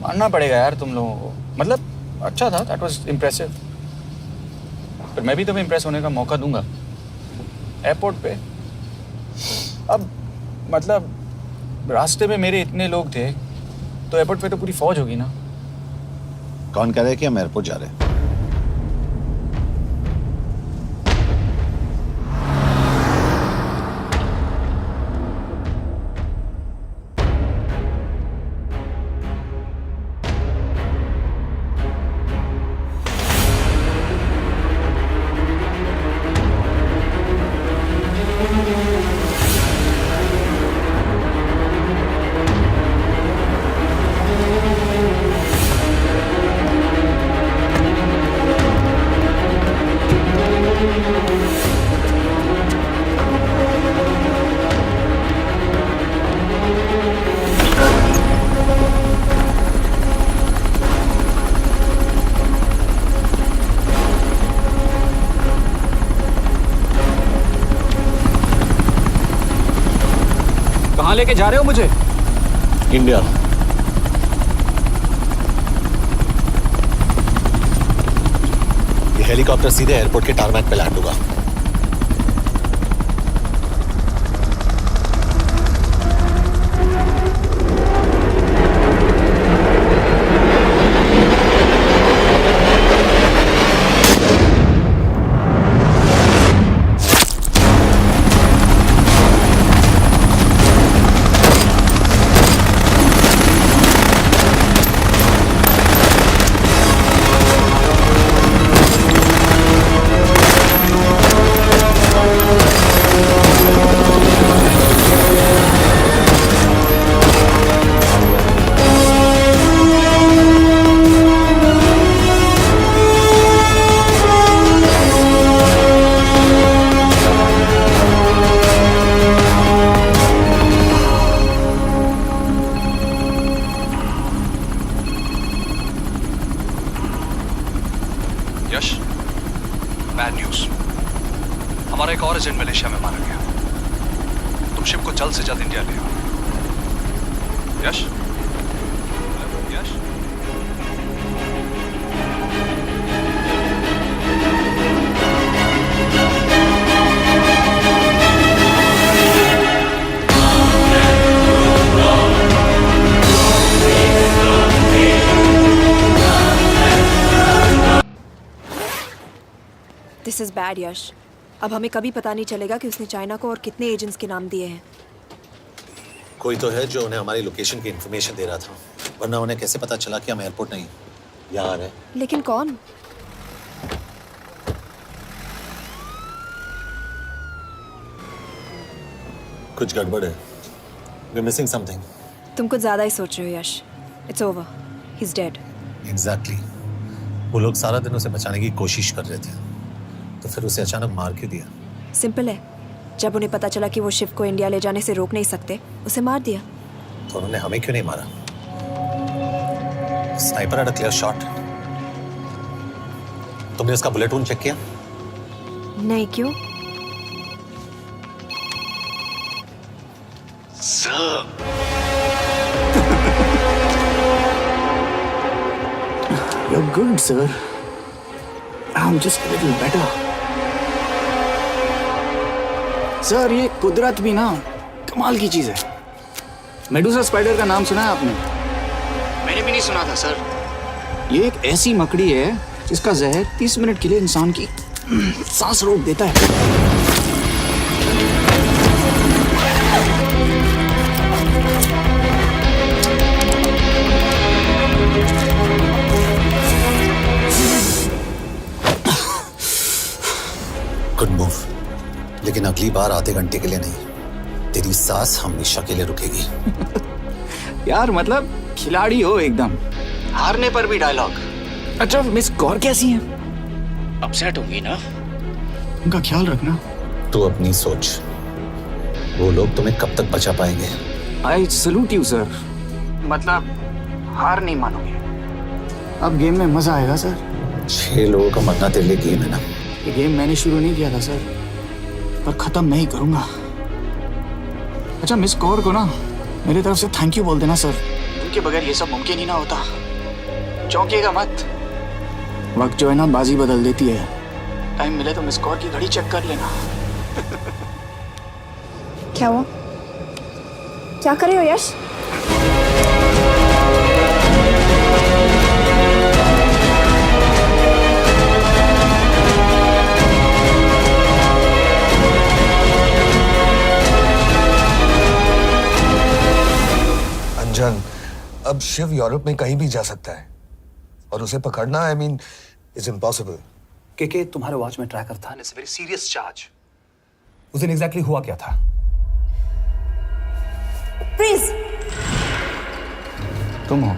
मानना पड़ेगा यार तुम लोगों को। मतलब अच्छा था, दैट वाज इम्प्रेसिव। पर मैं भी तुम्हें इम्प्रेस होने का मौका दूंगा एयरपोर्ट पे। अब मतलब रास्ते में मेरे इतने लोग थे तो एयरपोर्ट पे तो पूरी फौज होगी ना। कौन कह रहा है कि हम एयरपोर्ट जा रहे हैं? कहाँ लेके जा रहे हो मुझे? इंडिया। ये हेलीकॉप्टर सीधे एयरपोर्ट के टारमैक पे लैंड होगा। उनको जल्द से जल्द इंडिया ले आओ। यश? यश? दिस इज बैड यश। अब हमें कभी पता नहीं चलेगा कि उसने चाइना को और कितने एजेंट्स के नाम दिए हैं। कोई तो है जो उन्हें हमारी लोकेशन की इन्फॉर्मेशन दे रहा था, वरना उन्हें कैसे पता चला कि हम एयरपोर्ट नहीं यहाँ आ रहे हैं? लेकिन कौन? कुछ गड़बड़ है। We're missing something. तुम कुछ ज्यादा ही सोच रहे हो Yash. It's over, he is dead. Exactly. वो लोग सारा दिन उसे बचाने की कोशिश कर रहे थे, तो फिर उसे अचानक मार क्यों दिया? सिंपल है, जब उन्हें पता चला कि वो शिव को इंडिया ले जाने से रोक नहीं सकते, उसे मार दिया। तो उन्होंने हमें क्यों नहीं मारा? Sniper had a clear shot. तुमने उसका बुलेट वूंड चेक किया? नहीं, क्यों? You're good, sir. I'm just a little better. Sir, ये कुदरत भी ना कमाल की चीज है। मेडुसा स्पाइडर का नाम सुना है आपने? मैंने भी नहीं सुना था सर। ये एक ऐसी मकड़ी है जिसका जहर 30 मिनट के लिए इंसान की सांस रोक देता है। गुड मूव, लेकिन अगली बार आधे घंटे के लिए नहीं, तेरी सांस हमेशा के लिए रुकेगी। यार मतलब खिलाड़ी हो एकदम, हारने पर भी डायलॉग। अच्छा मिस कौर कैसी हैं? अपसेट होंगी ना, उनका ख्याल रखना। तू अपनी सोच, वो लोग तुम्हें कब तक बचा पाएंगे? आई सल्यूट यू सर, मतलब हार नहीं मानोगे। अब गेम में मजा आएगा सर। 6 लोगों का मरना तेरे लिए गेम है ना? ये गेम मैंने शुरू नहीं किया था सर, पर खत्म मैं ही करूंगा। अच्छा मिस कौर को ना मेरी तरफ से थैंक यू बोल देना सर, उनके बगैर ये सब मुमकिन ही ना होता। चौंकिएगा मत, वक्त जो है ना बाजी बदल देती है। टाइम मिले तो मिस कौर की घड़ी चेक कर लेना। क्या हुआ? क्या कर रहे हो यश? अंजन, अब शिव यूरोप में कहीं भी जा सकता है और उसे पकड़ना आई मीन इज इम्पॉसिबल। के तुम्हारे वॉच में ट्रैकर था, इट्स वेरी सीरियस चार्ज। उस दिन एग्जैक्टली हुआ क्या था? प्लीज। तुम हो?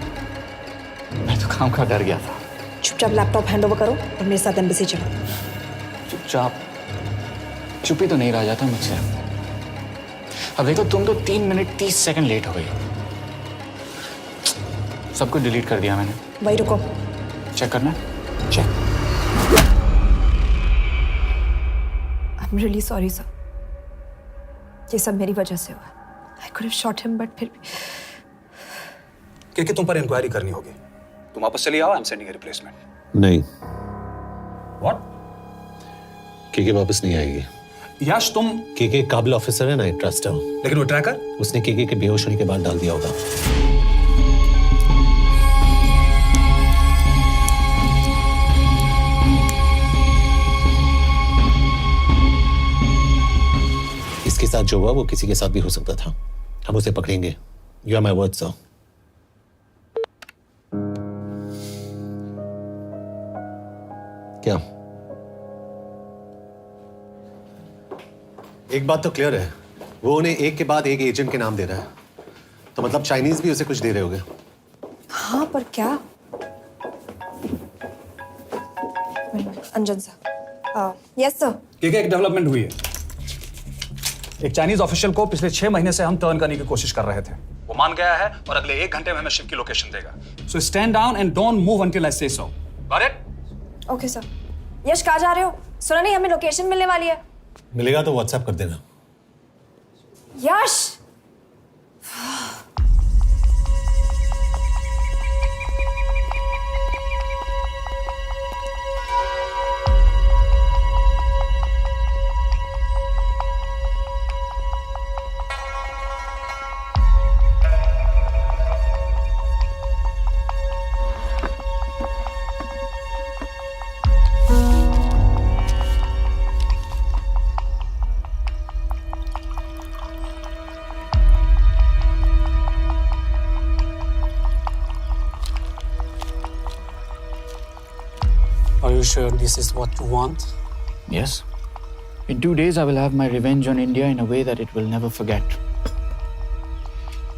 मैं तो काम का डर गया था। चुपचाप लैपटॉप हैंड ओवर करो और मेरे साथ एम्बेसी चलो। चुपचाप चुपी तो नहीं रहा जाता मुझसे। अब देखो तुम तो 3 मिनट 30 सेकंड लेट हो गई हो। सब कुछ डिलीट कर दिया मैंने। वही रुको, चेक करना? Check. I am really sorry sir, ये सब मेरी वजह से हुआ। I could have shot him but फिर भी। के तुम पर इंक्वायरी करनी होगी। तुम वापस चली आओ, I am sending a replacement. नहीं। व्हाट? के वापस नहीं आएगी। यश तुम के काबिल ऑफिसर है ना, ट्रस्ट है। लेकिन वो ट्रैकर उसने के बेहोश होने के बाद डाल दिया होगा। इसके साथ जो हुआ वो किसी के साथ भी हो सकता था। हम उसे पकड़ेंगे। You are my word sir. क्या? एक बात तो क्लियर है, वो उन्हें एक के बाद एक एजेंट के नाम दे रहा है, तो मतलब चाइनीज भी उसे कुछ दे रहे होंगे। हाँ पर क्या? अंजन सर। Yes sir. के एक डेवलपमेंट हुई है। एक चाइनीज ऑफिशियल को पिछले 6 महीने से हम टर्न करने की कोशिश कर रहे थे। वो मान गया है और अगले 1 घंटे में हमें शिव की लोकेशन देगा। So stand down and don't move until I say so. Got it? Okay sir. Yash कहाँ जा रहे हो? सुना नहीं हमें लोकेशन मिलने वाली है। मिलेगा तो व्हाट्सएप कर देना। यश Are you sure this is what you want? Yes. In 2 days, I will have my revenge on India in a way that it will never forget.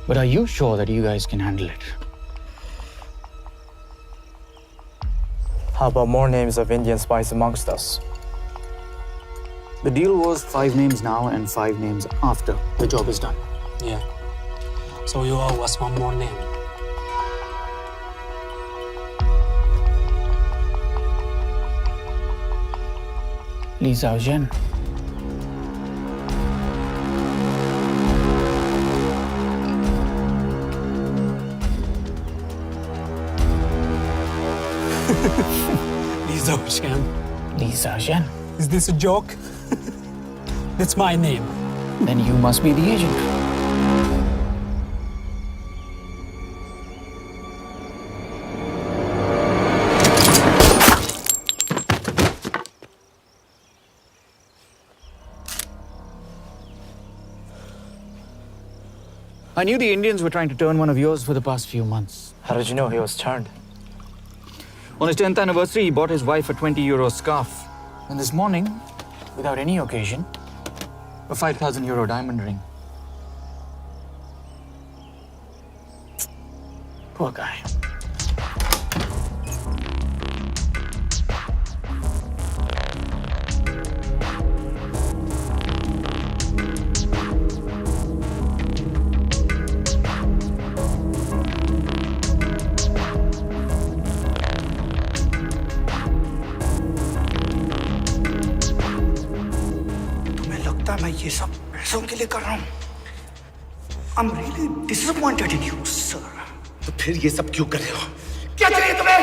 But are you sure that you guys can handle it? How about more names of Indian spies amongst us? The deal was 5 names now and 5 names after the job is done. Yeah. So you owe us one more name. Li Xiaozhen. Li Xiaozhen. Li Xiaozhen. Is this a joke? That's my name. Then you must be the agent. I knew the Indians were trying to turn one of yours for the past few months. How did you know he was turned? On his 10th anniversary, he bought his wife a 20 euro scarf. And this morning, without any occasion, a 5,000 euro diamond ring. Poor guy. मैं ये सब पैसों के लिए कर रहा हूँ। I'm really disappointed in you, sir. तो फिर ये सब क्यों कर रहे हो? क्या चाहिए तुम्हें?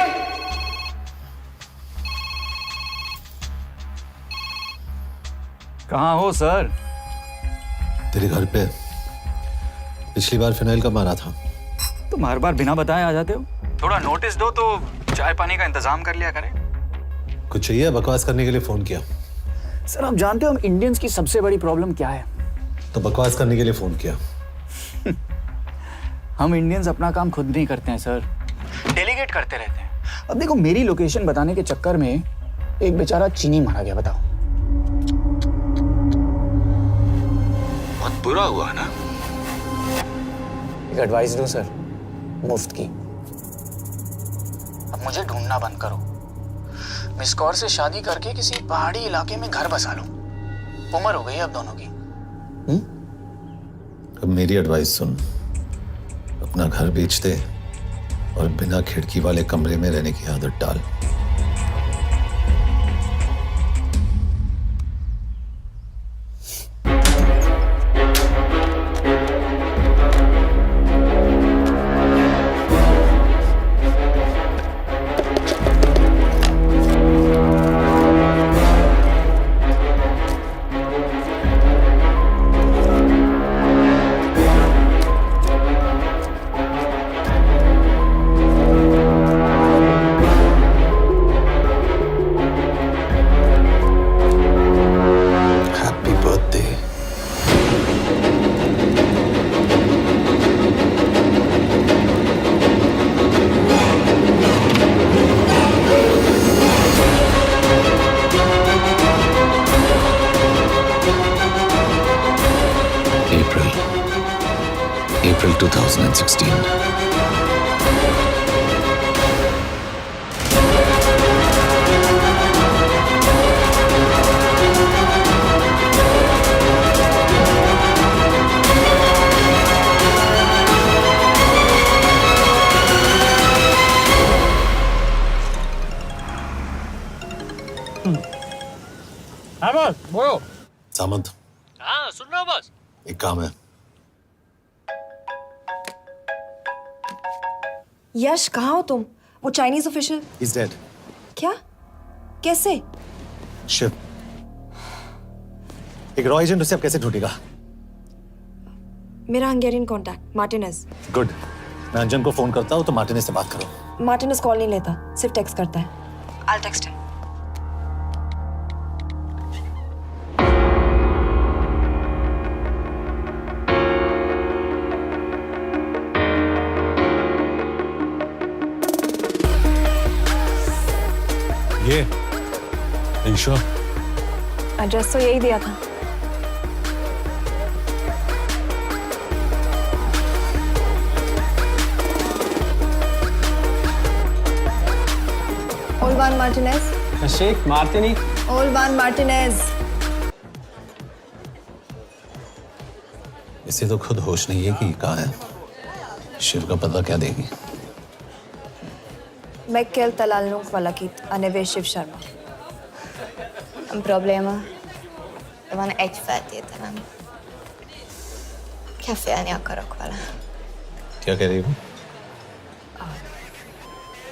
कहाँ हो सर? तेरे घर पे पिछली बार फिनाइल कब मारा था? तुम हर बार बिना बताए आ जाते हो। थोड़ा नोटिस दो तो चाय पानी का इंतजाम कर लिया करें। कुछ चाहिए? बकवास करने के लिए फोन किया। सर आप जानते हो हम इंडियंस की सबसे बड़ी प्रॉब्लम क्या है? तो बकवास करने के लिए फोन किया। हम इंडियंस अपना काम खुद नहीं करते हैं सर, डेलीगेट करते रहते हैं। अब देखो मेरी लोकेशन बताने के चक्कर में एक बेचारा चीनी मारा गया, बताओ। बहुत बुरा हुआ ना? एक एडवाइस दो सर, मुफ्त की। अब मुझे ढूंढना बंद करो। मिस कौर से शादी करके किसी पहाड़ी इलाके में घर बसा लो। उम्र हो गई अब दोनों की। अब मेरी एडवाइस सुन, अपना घर बेच दे और बिना खिड़की वाले कमरे में रहने की आदत डाल। April 2016. हाँ बस बोलो। सामंत, हाँ सुन रहा हूँ बस। एक काम है। यश कहाँ हो तुम? वो चाइनीज ऑफिशियल He's dead. क्या? कैसे? शिव, एक रॉ एजेंट उसे अब कैसे ढूंढेगा? मेरा हंगेरियन कॉन्टैक्ट मार्टिनेज। गुड, मैं अंजन को फोन करता हूँ तो मार्टिनेज से बात करो। मार्टिनेज कॉल नहीं लेता, सिर्फ टेक्स्ट करता है। I'll text him. ये ईशो एड्रेस तो यही दिया था। Olvan Martinez. Sheikh Martini. Olvan Martinez. इसे तो खुद होश नहीं है कि कहाँ है। शिव का पता क्या देगी? Mekkel talalnunk valakit, a neve Shiv Sharma. Nem probléma. De van egy feltételem. Kefélni akarok vele. क्या कह रही हो?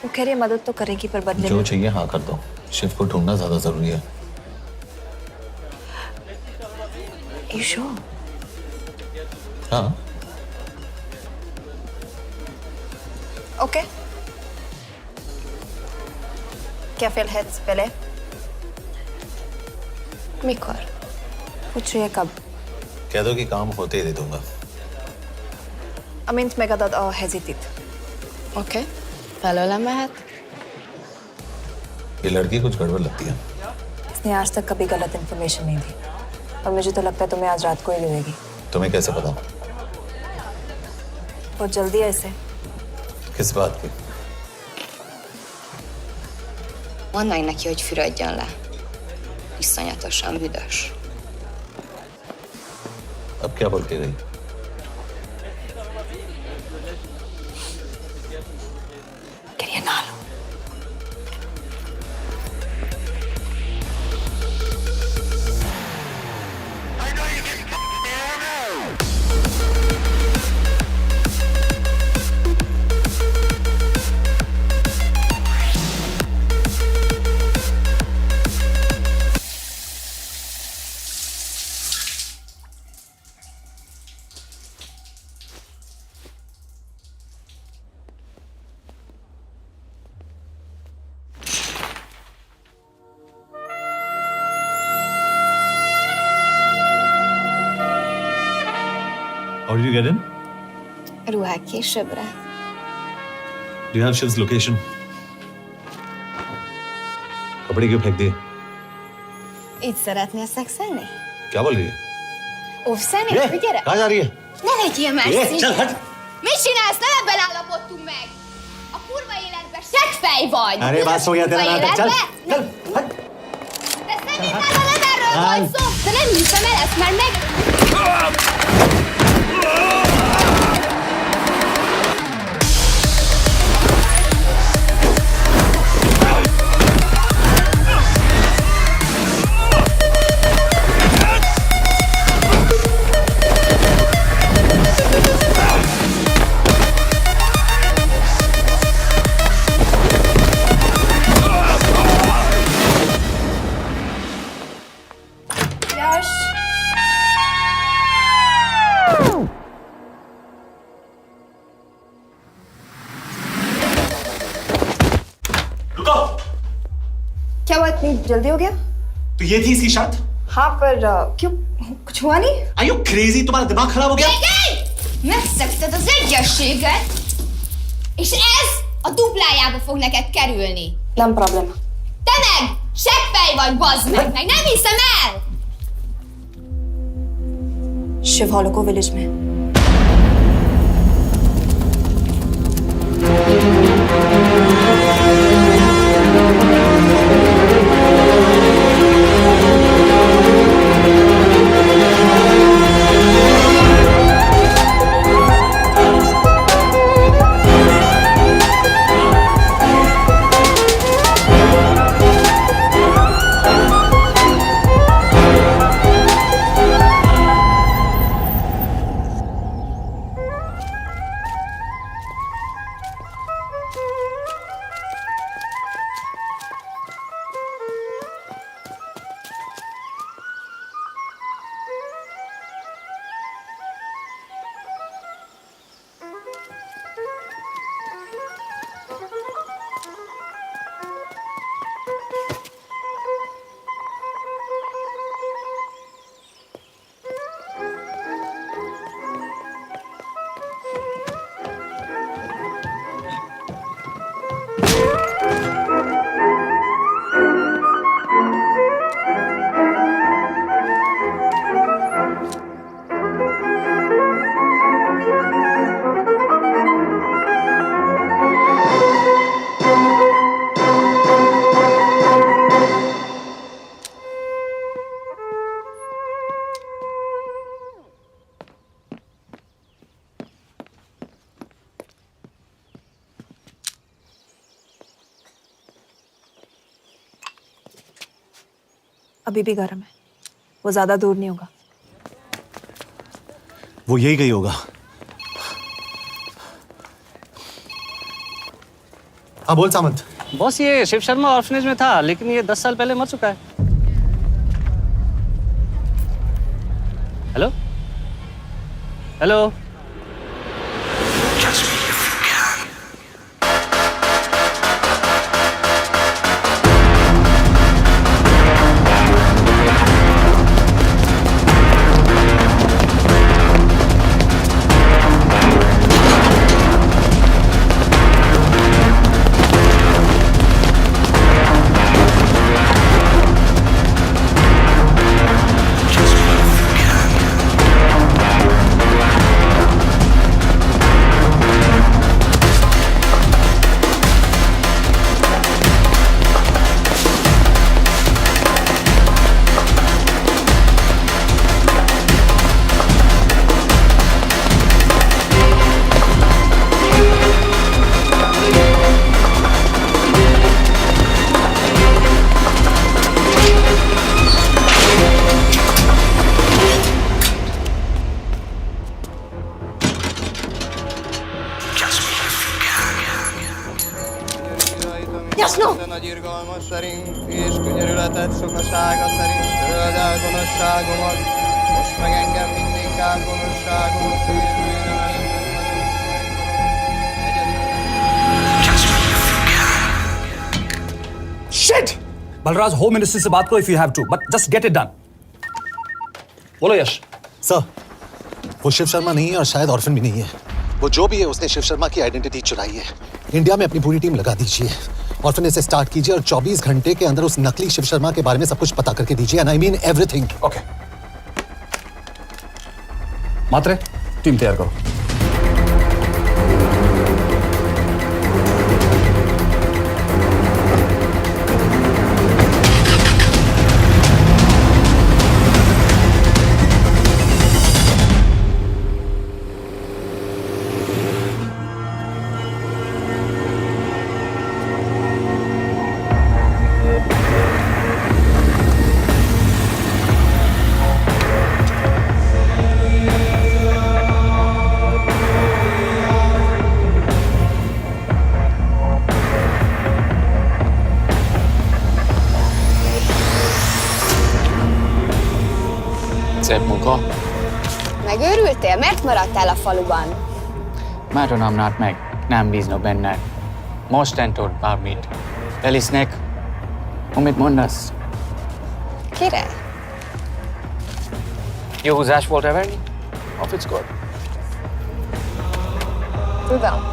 वो कह रही है मदद तो करेगी पर बदले जो में चाहिए हाँ कर दो। शिव को ढूंढना ज्यादा जरूरी है। ईशो हाँ ओके Kefélhetsz vele? Mikor? पूछ रही है कब? कह दो कि काम होते ही दे दूंगा। Amint megadod a hezitit. Oké. Felőlem mehet? ये लड़की कुछ गड़बड़ लगती है। इसने आज तक कभी गलत इन्फॉर्मेशन नहीं दी और मुझे तो लगता है तुम्हें आज रात को ही मिलेगी। तुम्हें कैसे पता? बहुत जल्दी है इसे। किस बात की? Mondd meg neki, hogy fürödjön le. Iszonyatosan büdös. अब क्या बोल के गई? करिए ना लो। How did you get in? Ruhák későbbre. Do you have Shiv's location? कपड़े क्यों फेंक दिए? Így szeretnél szexelni? क्या बोल रही है? Óvszeni? Gyere! कहाँ जा रही है? Ne legyél már ये, szín! चल हट! Mit csinálsz? Nem ebben állapodtunk meg! A kurva életben seggfej vagy! अरे बात हो गया तेरा नाटक, चल चल हट। De szerintem nem erről volt szó! De nem hiszem el ezt már meg... यश रुको। क्या हुआ इतनी जल्दी हो गया? तो ये थी इसकी शर्त? हाँ पर क्यों कुछ हुआ नहीं? Are you crazy? तुम्हारा दिमाग खराब हो गया? Megszegted az egyességet, és ez a duplájába fog neked kerülni. Nem problema. Te meg seggfej vagy, bazd meg nem hiszem el! Shiv हॉलोको विलेज में। अभी भी गर्म है, वो ज्यादा दूर नहीं होगा। वो यही गई होगा। हाँ बोल सामंत। बॉस ये शिव शर्मा ऑर्फनेज में था, लेकिन ये 10 साल पहले मर चुका है। Hello hello. Nagy irgalmas szerint és könyörületet sokasága szerint töröld el gonoszságomat, most meg engem mindinkább gonoszságom félőjön Shit! Balraj, Home Ministry से बात करो if you have to, but just get it done. बोलो यश। Sir, वो शिव शर्मा नहीं है और शायद orphan भी नहीं है। वो जो भी है उसने शिव शर्मा की आइडेंटिटी चुराई है। इंडिया में अपनी पूरी टीम लगा दीजिए, ऑर्फनेज से स्टार्ट कीजिए और 24 घंटे के अंदर उस नकली शिव शर्मा के बारे में सब कुछ पता करके दीजिए। And I mean everything. Okay. Matre, team तैयार करो। Szép munka. Megőrültél? Miért maradtál a faluban? Mert nem nárt meg, nem bíznak benned. Mostantól bármit. Elisnek, amit mondasz. Király. Jó húzás volt Everni? Off it's good. Tudom.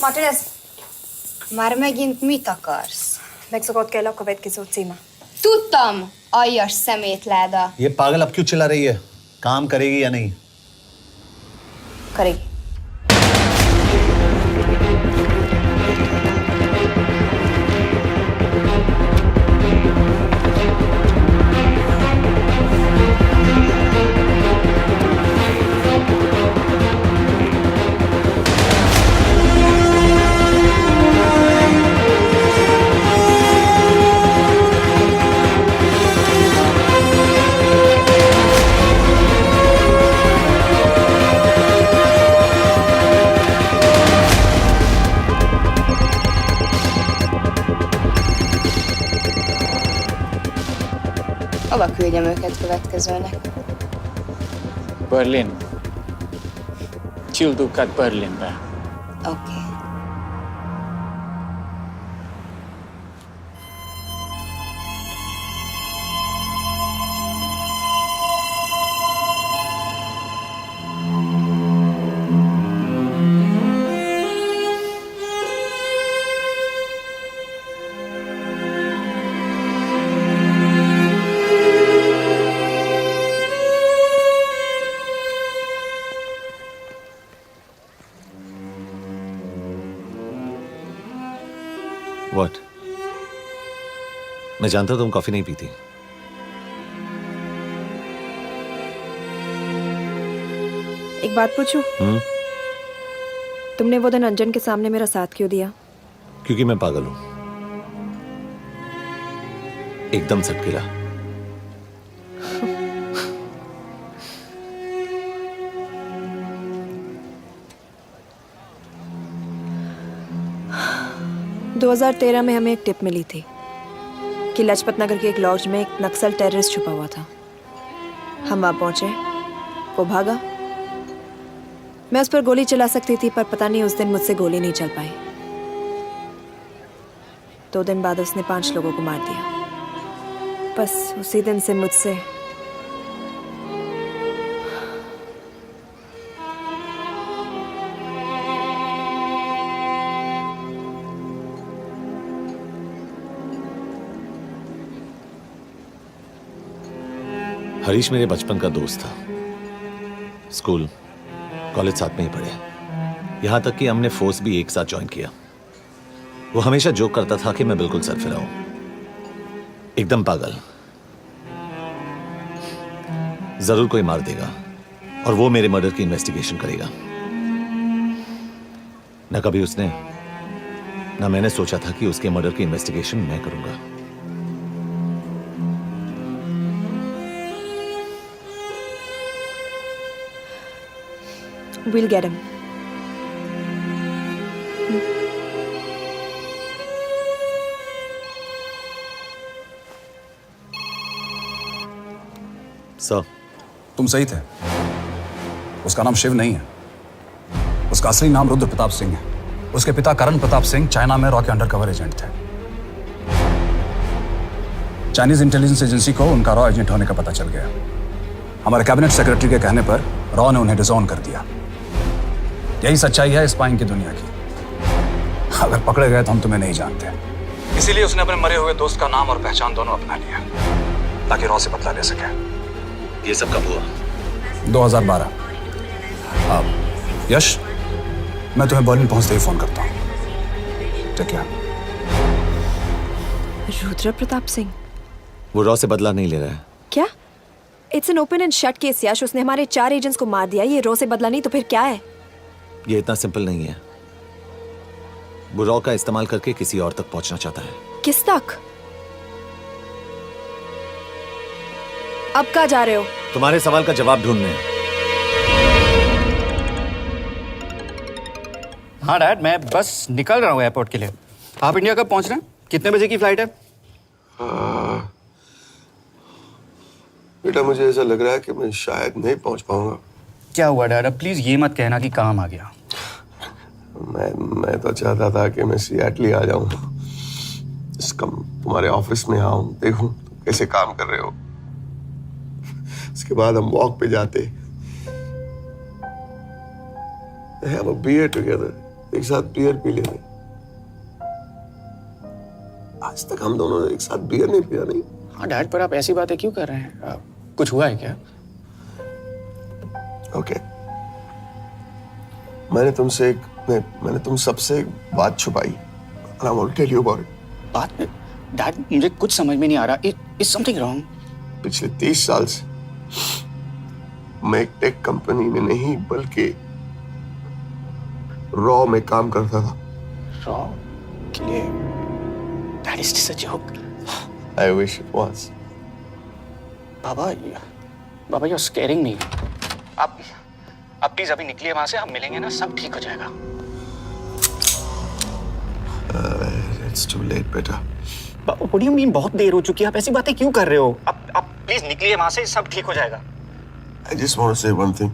Martinez, Már megint mit akarsz? megszokott kell a következő címe. Tudtam, aljas szemétláda. ये पागल अब क्यों चिल्ला रही है? काम करेगी या नहीं? करेगी। Hova küldjem őket következőnek? Berlin. Küldőket Berlinbe. Oké. What? मैं जानता हूं तुम कॉफी नहीं पीती। एक बात पूछूं? तुमने वो दिन अंजन के सामने मेरा साथ क्यों दिया? क्योंकि मैं पागल हूं, एकदम सटकेला। दो 2013 में हमें एक टिप मिली थी कि लाजपत नगर के एक लॉज में एक नक्सल टेररिस्ट छुपा हुआ था। हम वहां पहुंचे, वो भागा। मैं उस पर गोली चला सकती थी, पर पता नहीं उस दिन मुझसे गोली नहीं चल पाई। 2 दिन बाद उसने 5 लोगों को मार दिया। बस उसी दिन से मुझसे हरीश मेरे बचपन का दोस्त था। स्कूल कॉलेज साथ में ही पढ़े, यहां तक कि हमने फोर्स भी एक साथ ज्वाइन किया। वो हमेशा जोक करता था कि मैं बिल्कुल सरफिरा हूं, एकदम पागल। जरूर कोई मार देगा और वो मेरे मर्डर की इन्वेस्टिगेशन करेगा। न कभी उसने न मैंने सोचा था कि उसके मर्डर की इन्वेस्टिगेशन मैं करूंगा। We'll get him. सर, तुम सही थे। उसका नाम शिव नहीं है, उसका असली नाम रुद्र प्रताप सिंह है। उसके पिता करण प्रताप सिंह चाइना में रॉ के अंडरकवर एजेंट थे। चाइनीज इंटेलिजेंस एजेंसी को उनका रॉ एजेंट होने का पता चल गया। हमारे कैबिनेट सेक्रेटरी के कहने पर रॉ ने उन्हें डिसऑन कर दिया। यही सच्चाई है स्पाइंग की दुनिया की। अगर पकड़े गए तो हम तुम्हें नहीं जानते, इसीलिए उसने अपने मरे हुए दोस्त का नाम और पहचान दोनों अपना लिया ताकि रॉ से बदला ले सके। ये सब कब हुआ? 2012। अब यश, मैं तुम्हें बर्लिन पहुंचते ही फोन करता हूँ। ठीक है? रुद्र प्रताप सिंह वो रॉ से बदला नहीं ले रहा है। क्या? It's an open and shut case Yash. उसने हमारे 4 एजेंट्स को मार दिया। ये रॉ से बदला नहीं तो फिर क्या है? ये इतना सिंपल नहीं है। वो रॉ का इस्तेमाल करके किसी और तक पहुंचना चाहता है। किस तक? अब कहाँ जा रहे हो? तुम्हारे सवाल का जवाब ढूंढने। हाँ डैड, मैं बस निकल रहा हूँ एयरपोर्ट के लिए। आप इंडिया कब पहुंच रहे हैं? कितने बजे की फ्लाइट है? बेटा, मुझे ऐसा लग रहा है कि मैं शायद नहीं पहुंच पाऊंगा। क्या हुआ डैड? अब प्लीज ये मत कहना कि काम आ गया। मैं तो चाहता था कि मैं सियाटल आ जाऊं, तुम्हारे ऑफिस में आऊं, देखूं तुम कैसे काम कर रहे हो। उसके बाद हम वॉक पे जाते, have a beer together, एक साथ बियर पी लेते। आज तक हम दोनों एक साथ बियर नहीं पिया। नहीं? हाँ डैड, पर आप ऐसी बातें क्यों कर रहे हैं? कुछ हुआ है क्या? ओके, मैंने तुम सबसे एक बात छुपाई। And I want to tell you about it. बात में डैड मुझे कुछ समझ में नहीं आ रहा। Is something wrong? पिछले 30 साल से मैं एक टेक कंपनी में नहीं बल्कि रॉ में काम करता था। रॉ के लिए? That is just a joke. I wish it was. Baba you're scaring me. आप प्लीज अभी निकलिए वहां से, हम मिलेंगे ना, सब ठीक हो जाएगा। It's too late, बेटा। What do you mean बहुत देर हो चुकी है? आप ऐसी बातें क्यों कर रहे हो? आप प्लीज निकलिए वहां से, सब ठीक हो जाएगा। I just want to say one thing.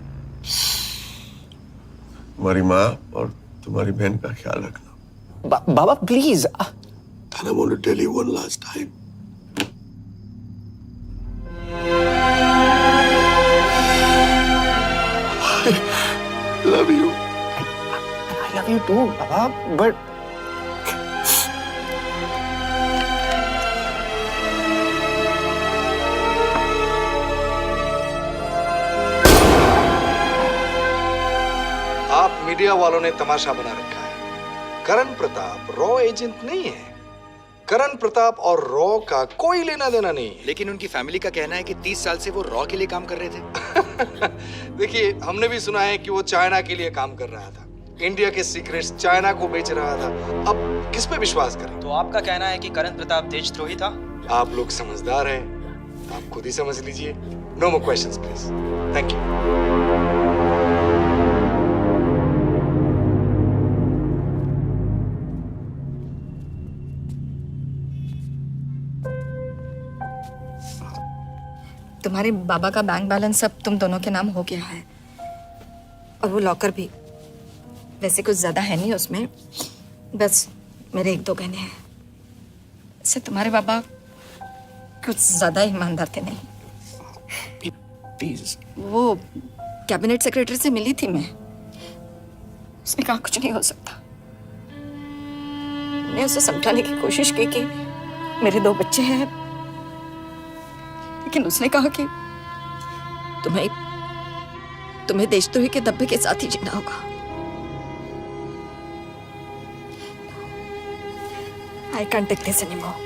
तुम्हारी माँ और तुम्हारी बहन का ख्याल रखना। बाबा please. And I want to tell you one last time. I love you. I love you too, Baba, but आप मीडिया वालों ने तमाशा बना रखा है। करण प्रताप रॉ एजेंट नहीं है। करण प्रताप और रॉ का कोई लेना देना नहीं है। लेकिन उनकी फैमिली का कहना है कि 30 साल से वो रॉ के लिए काम कर रहे थे। देखिए, हमने भी सुना है कि वो चाइना के लिए काम कर रहा था, इंडिया के सीक्रेट्स चाइना को बेच रहा था। अब किस पे विश्वास करें? तो आपका कहना है कि करण प्रताप देशद्रोही था? आप लोग समझदार हैं, आप खुद ही समझ लीजिए। No more questions please. Thank you. तुम्हारे बाबा का बैंक बैलेंस अब तुम दोनों के नाम हो गया है, और वो लॉकर भी। वैसे कुछ ज्यादा है नहीं उसमें, बस मेरे 1-2 गहने हैं। इससे तुम्हारे बाबा कुछ ज्यादा ईमानदार थे नहीं। प्लीज। वो कैबिनेट सेक्रेटरी से मिली थी मैं, उसने कहा कुछ नहीं हो सकता। मैंने उसे समझाने की कोशिश की कि मेरे 2 बच्चे हैं, लेकिन उसने कहा कि तुम्हें देशद्रोही के धब्बे के साथ ही जीना होगा। I can't take this anymore.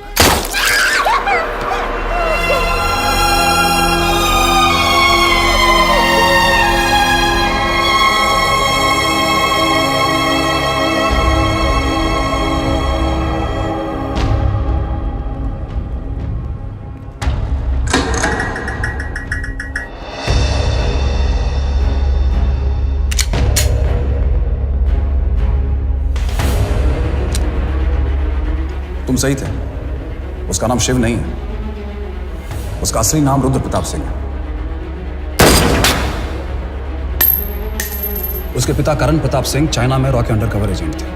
तुम सही थे, उसका नाम शिव नहीं है, उसका असली नाम रुद्र प्रताप सिंह है। उसके पिता करण प्रताप सिंह चाइना में रॉ के अंडरकवर एजेंट थे।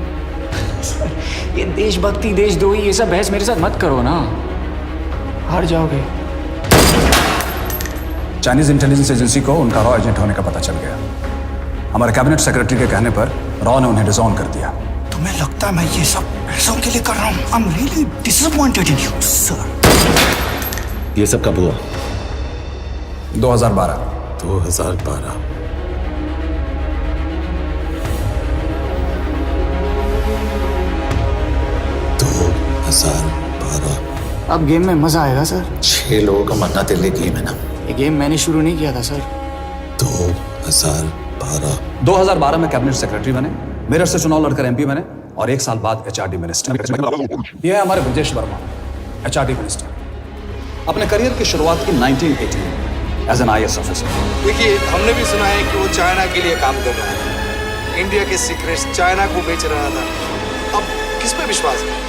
ये देशभक्ति देशद्रोही ये सब बहस मेरे साथ मत करो ना, हार जाओगे। चाइनीज इंटेलिजेंस एजेंसी को उनका रॉ एजेंट होने का पता चल गया। हमारे कैबिनेट सेक्रेटरी के कहने पर रॉ ने उन्हें डिसऑन कर दिया। तुम्हें लगता है मैं ये सब पैसों के लिए कर रहा हूँ? I'm really disappointed in you, sir. ये सब कब हुआ? 2012। 2012। अब गेम में मजा आएगा सर। 6 लोगों का मरना तेरे लिए गेम है ना? ये गेम मैंने शुरू नहीं किया था सर। 2012 में कैबिनेट सेक्रेटरी बने, मेरठ से चुनाव लड़कर एमपी बने, और 1 साल बाद एचआरडी मिनिस्टर। ये है हमारे ब्रजेश वर्मा, एचआरडी मिनिस्टर। अपने करियर की शुरुआत की 1980 में एज एन IAS ऑफिसर। देखिए, हमने भी सुना है कि वो चाइना के लिए काम कर रहा है, इंडिया के सीक्रेट्स चाइना को बेच रहा था। अब किस पे विश्वास करें?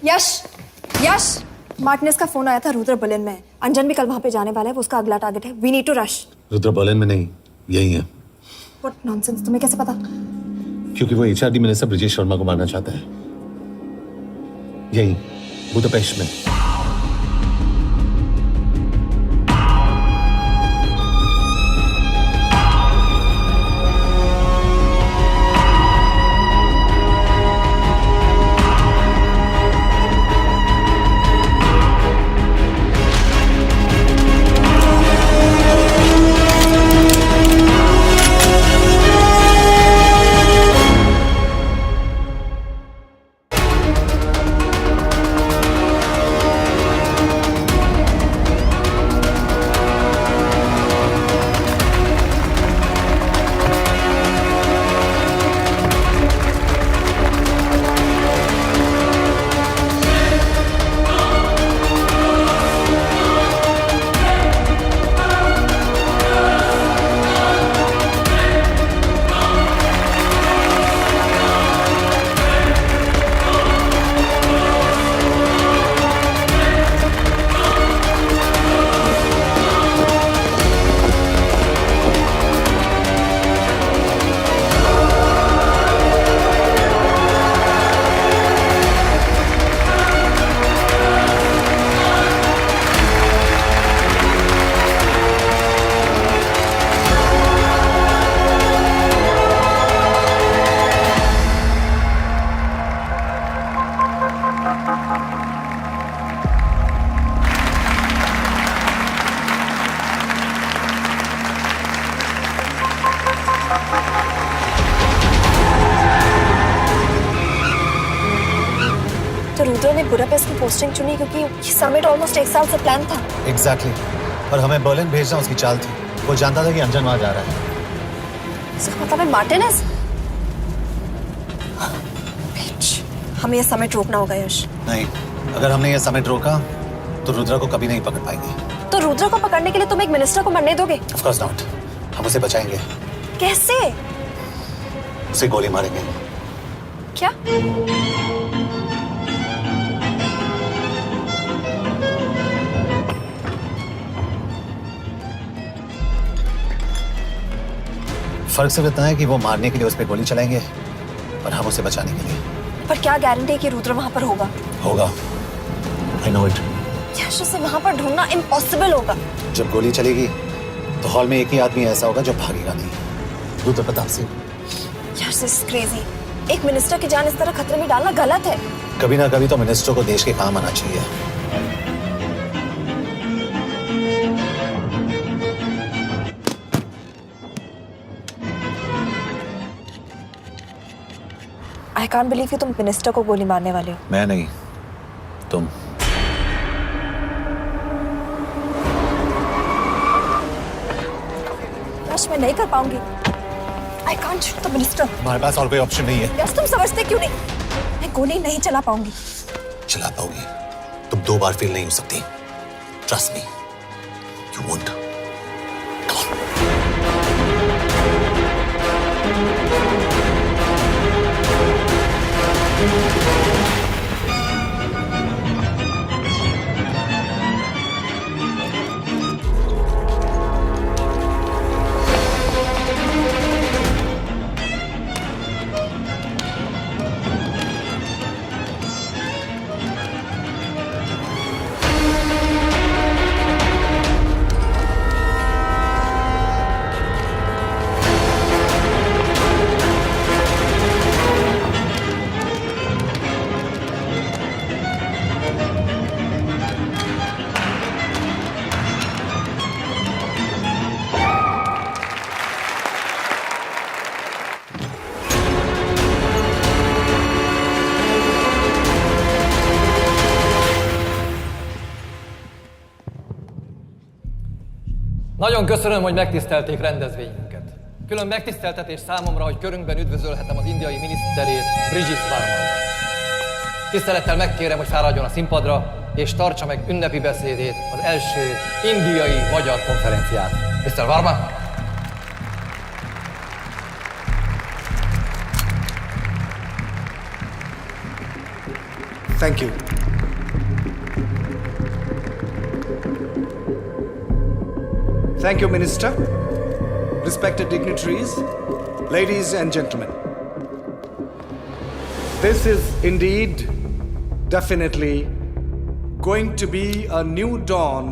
यश, मार्टिनेज का फोन आया था, रुद्र बर्लिन में। अंजन भी कल वहां पे जाने वाला है, वो उसका अगला टारगेट है। We need to rush. Rudra Berlin में नहीं, यही है। व्हाट नॉनसेंस, तुम्हें कैसे पता? क्योंकि वो HRD मिनिस्टर ब्रजेश शर्मा को मारना चाहता है, यही बुदापेस्ट में। रुद्र ने बुडापेस्ट की पोस्टिंग चुनी क्योंकि ये समिट ऑलमोस्ट 1 साल से प्लान था। एग्जैक्टली और हमें बर्लिन भेजना उसकी चाल थी। वो जानता था कि अंजन वहां जा रहा है। इसका मतलब है मार्टिनेज। हमें ये समिट रोकना होगा यश। नहीं, अगर हमने ये समिट रोका तो रुद्रा को कभी नहीं पकड़ पाएंगे। तो रुद्र को पकड़ने के लिए तुम एक मिनिस्टर को मरने दोगे? Of course not. हम उसे बचाएंगे। कैसे? उसे गोली मारेंगे। क्या? फर्क सिर्फ इतना है कि वो मारने के लिए उस पर गोली चलाएंगे और हम उसे बचाने के लिए। पर क्या गारंटी है कि रुद्र वहां पर होगा? होगा। I know it. यश, उसे वहां पर ढूंढना इम्पॉसिबल होगा। जब गोली चलेगी तो हॉल में एक ही आदमी ऐसा होगा जो भागेगा नहीं। रुद्र प्रताप सिंह। यश, दिस इज क्रेजी। एक मिनिस्टर की जान इस तरह खतरे में डालना गलत है। कभी ना कभी तो मिनिस्टर को देश के काम आना चाहिए। आई कांट बिलीव कि तुम मिनिस्टर को गोली मारने वाले हो। मैं नहीं, तुम। यश, मैं नहीं कर पाऊंगी। I can't shoot the minister. हमारे पास और कोई ऑप्शन नहीं है। यश, तुम समझते क्यों नहीं? मैं गोली नहीं चला पाऊंगी। चला पाओगी। तुम 2 बार फेल नहीं हो सकती। Trust me, you won't. Nagyon köszönöm, hogy megtisztelték rendezvényünket. Külön megtiszteltetés számomra, hogy körünkben üdvözölhetem az indiai miniszterét, Brigitte Varma. Tisztelettel megkérem, hogy fáradjon a színpadra, és tartsa meg ünnepi beszédét az első indiai-magyar konferenciát. Mr. Varma? Thank you. Thank you, Minister. Respected dignitaries, ladies and gentlemen. This is indeed, definitely, going to be a new dawn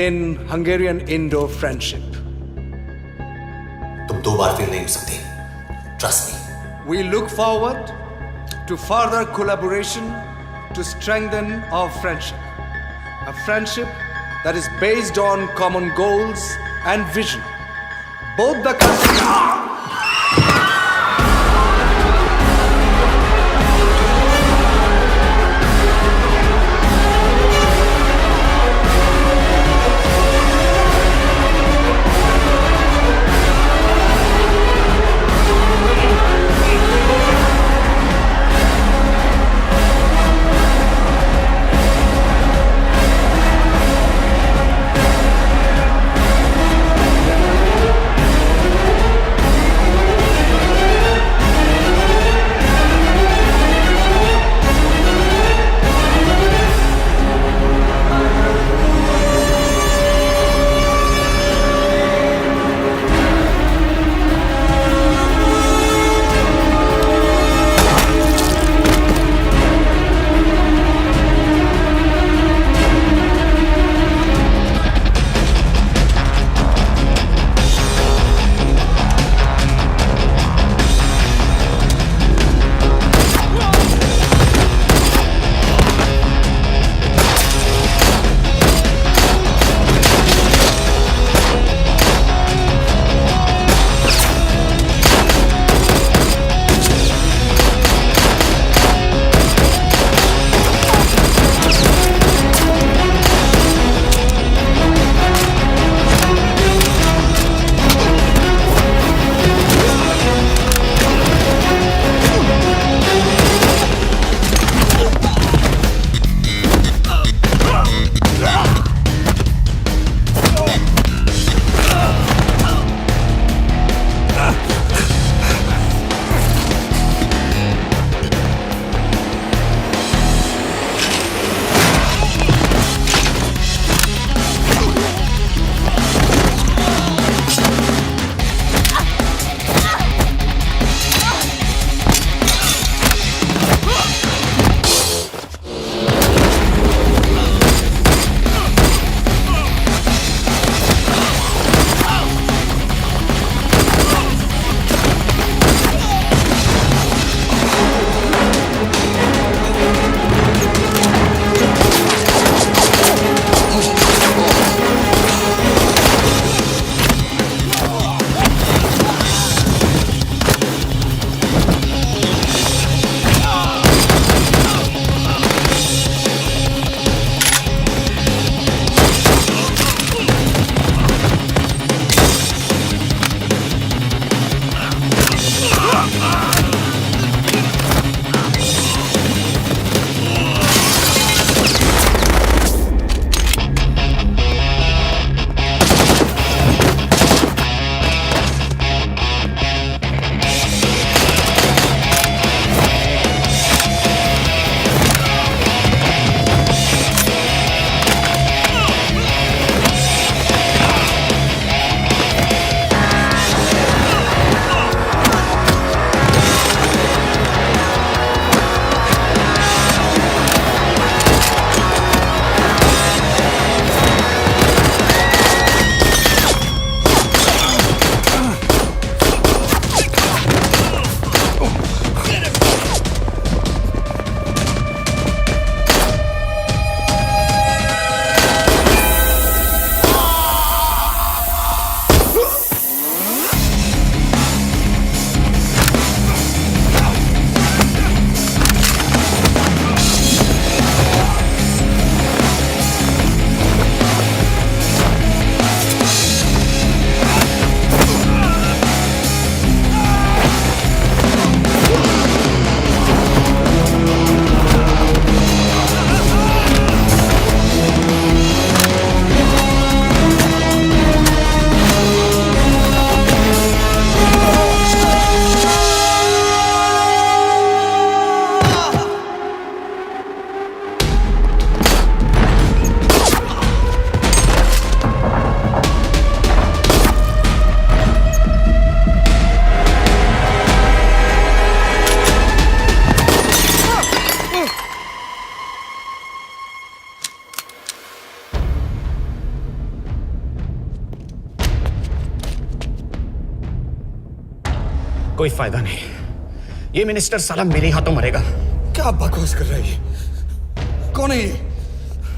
in Hungarian-Indo friendship. तुम 2 बार fail नहीं हो सकती। Trust me. We look forward to further collaboration to strengthen our friendship. A friendship that is based on common goals and vision. Both the countries... कोई फायदा नहीं, ये minister साला मेरे हाथों मरेगा। क्या बकवास कर रहा है ये? कौन है ये?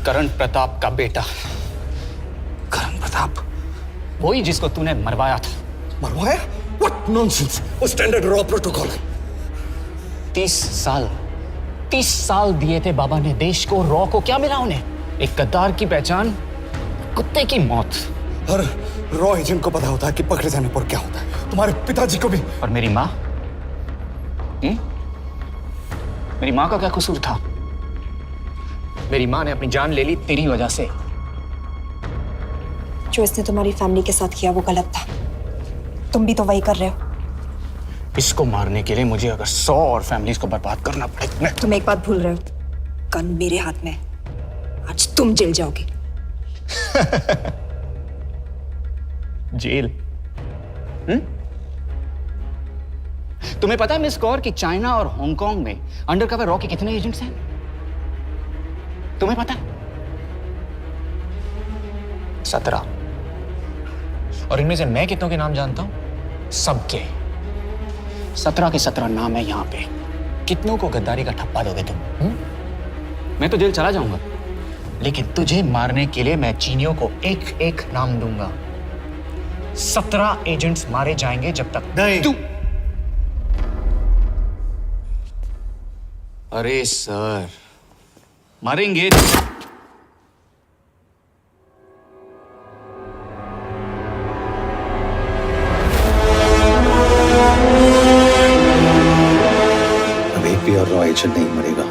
करण प्रताप का बेटा। करण प्रताप? वही जिसको तूने मरवाया था। मरवाया? What nonsense! वो स्टैंडर्ड रॉ प्रोटोकॉल है। 30 साल दिए थे बाबा ने देश को, रॉ को क्या मिला उन्हें? एक गद्दार की पहचान, कुत्ते की मौत। हर रॉ एजेंट को पता होता है कि पकड़े जाने पर क्या होता है। तुम्हारे पिताजी को भी। और मेरी माँ? मेरी माँ का क्या कसूर था? मेरी माँ ने अपनी जान ले ली तेरी वजह से। जो इसने तुम्हारी फैमिली के साथ किया वो गलत था। तुम भी तो वही कर रहे हो। इसको मारने के लिए मुझे अगर 100 और फैमिलीज को बर्बाद करना पड़े। तुम एक बात भूल रहे हो, गन मेरे हाथ में। आज तुम जेल जाओगे। जेल? तुम्हें पता है मिस कौर कि चाइना और हांगकांग में अंडरकवर रॉ के कितने एजेंट्स हैं? तुम्हें पता है? 17। और इनमें से मैं कितनों के नाम जानता हूं? सबके। 17 के 17 नाम है यहां पे। कितनों को गद्दारी का ठप्पा दोगे तुम? मैं तो जेल चला जाऊंगा, लेकिन तुझे मारने के लिए मैं चीनियों को एक एक नाम दूंगा। 17 एजेंट्स मारे जाएंगे जब तक नहीं। तू। अरे सर, मारेंगे। अब एक भी और रॉ एजेंट नहीं मरेगा।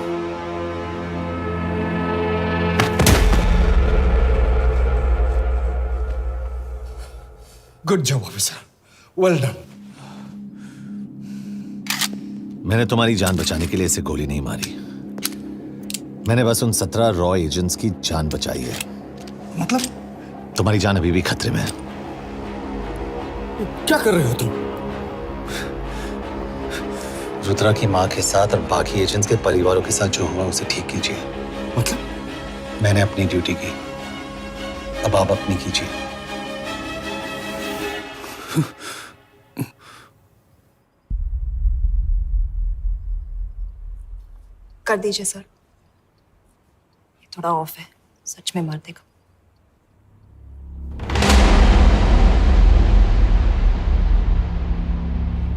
Good job officer, well done. मैंने तुम्हारी जान बचाने के लिए इसे गोली नहीं मारी। मैंने बस उन 17 रॉ एजेंट्स की जान बचाई है। मतलब? तुम्हारी जान अभी भी खतरे में है। क्या कर रहे हो तुम? रुद्रा की माँ के साथ और बाकी एजेंट्स के परिवारों के साथ जो हुआ उसे ठीक कीजिए। मतलब? मैंने अपनी ड्यूटी की, अब आप अपनी कीजिए। कर दीजिए सर, ये थोड़ा ऑफ है, सच में मार देगा।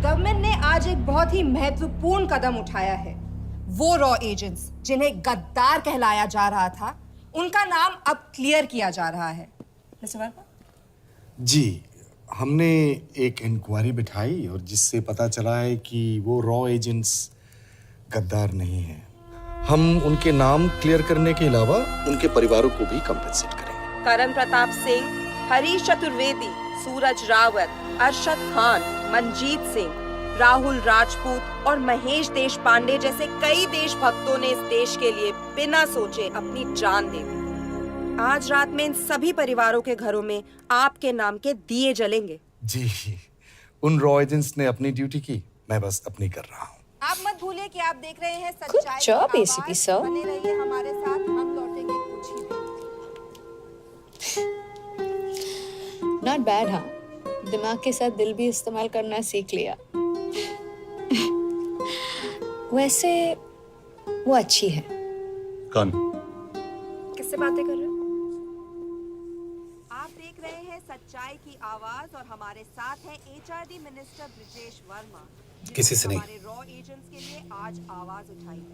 गवर्नमेंट ने आज एक बहुत ही महत्वपूर्ण कदम उठाया है। वो रॉ एजेंट्स जिन्हें गद्दार कहलाया जा रहा था, उनका नाम अब क्लियर किया जा रहा है। मिस्टर वर्मा? जी, हमने एक इंक्वायरी बिठाई और जिससे पता चला है कि वो रॉ एजेंट्स गद्दार नहीं हैं। हम उनके नाम क्लियर करने के अलावा उनके परिवारों को भी कंपेंसेट करेंगे। करण प्रताप सिंह, हरीश चतुर्वेदी, सूरज रावत, अरशद खान, मनजीत सिंह, राहुल राजपूत और महेश देशपांडे जैसे कई देशभक्तों ने इस देश के लिए बिना सोचे अपनी जान दे दी। आज रात में इन सभी परिवारों के घरों में आपके नाम के दिए जलेंगे। जी, उन रॉ एजेंट्स ने अपनी ड्यूटी की, मैं बस अपनी कर रहा हूँ। आप मत भूलिए कि आप देख रहे हैं सच्चाई Good job, ACP sir. बने रहिए हमारे साथ, हम लौटेंगे कुछ ही देर। Not bad. हाँ, दिमाग के साथ दिल भी इस्तेमाल करना सीख लिया। वैसे वो अच्छी है। कौन? किससे बातें कर रहे हो? आप देख रहे हैं सच्चाई की आवाज और हमारे साथ है एचआरडी मिनिस्टर ब्रिजेश वर्मा। किसी से नहीं। हमारे रॉ एजेंट्स के लिए आज आवाज उठाई है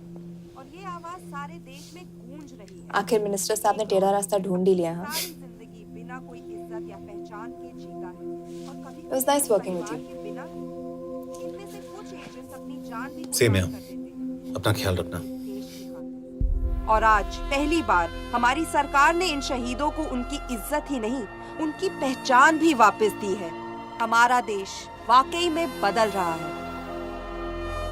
और ये आवाज सारे देश में गूंज रही है। आखिर मिनिस्टर साहब ने टेढ़ा रास्ता ढूंढ ही लिया। हाँ, सारी जिंदगी बिना कोई इज्जत या पहचान के जीता है और कभी It was nice working with you. बिना इनमें से कुछ एजेंट्स अपनी जान भी सेम है। अपना ख्याल रखना। और आज पहली बार हमारी सरकार ने इन शहीदों को उनकी इज्जत ही नहीं, उनकी पहचान भी वापस दी है। हमारा देश वाकई में बदल रहा है।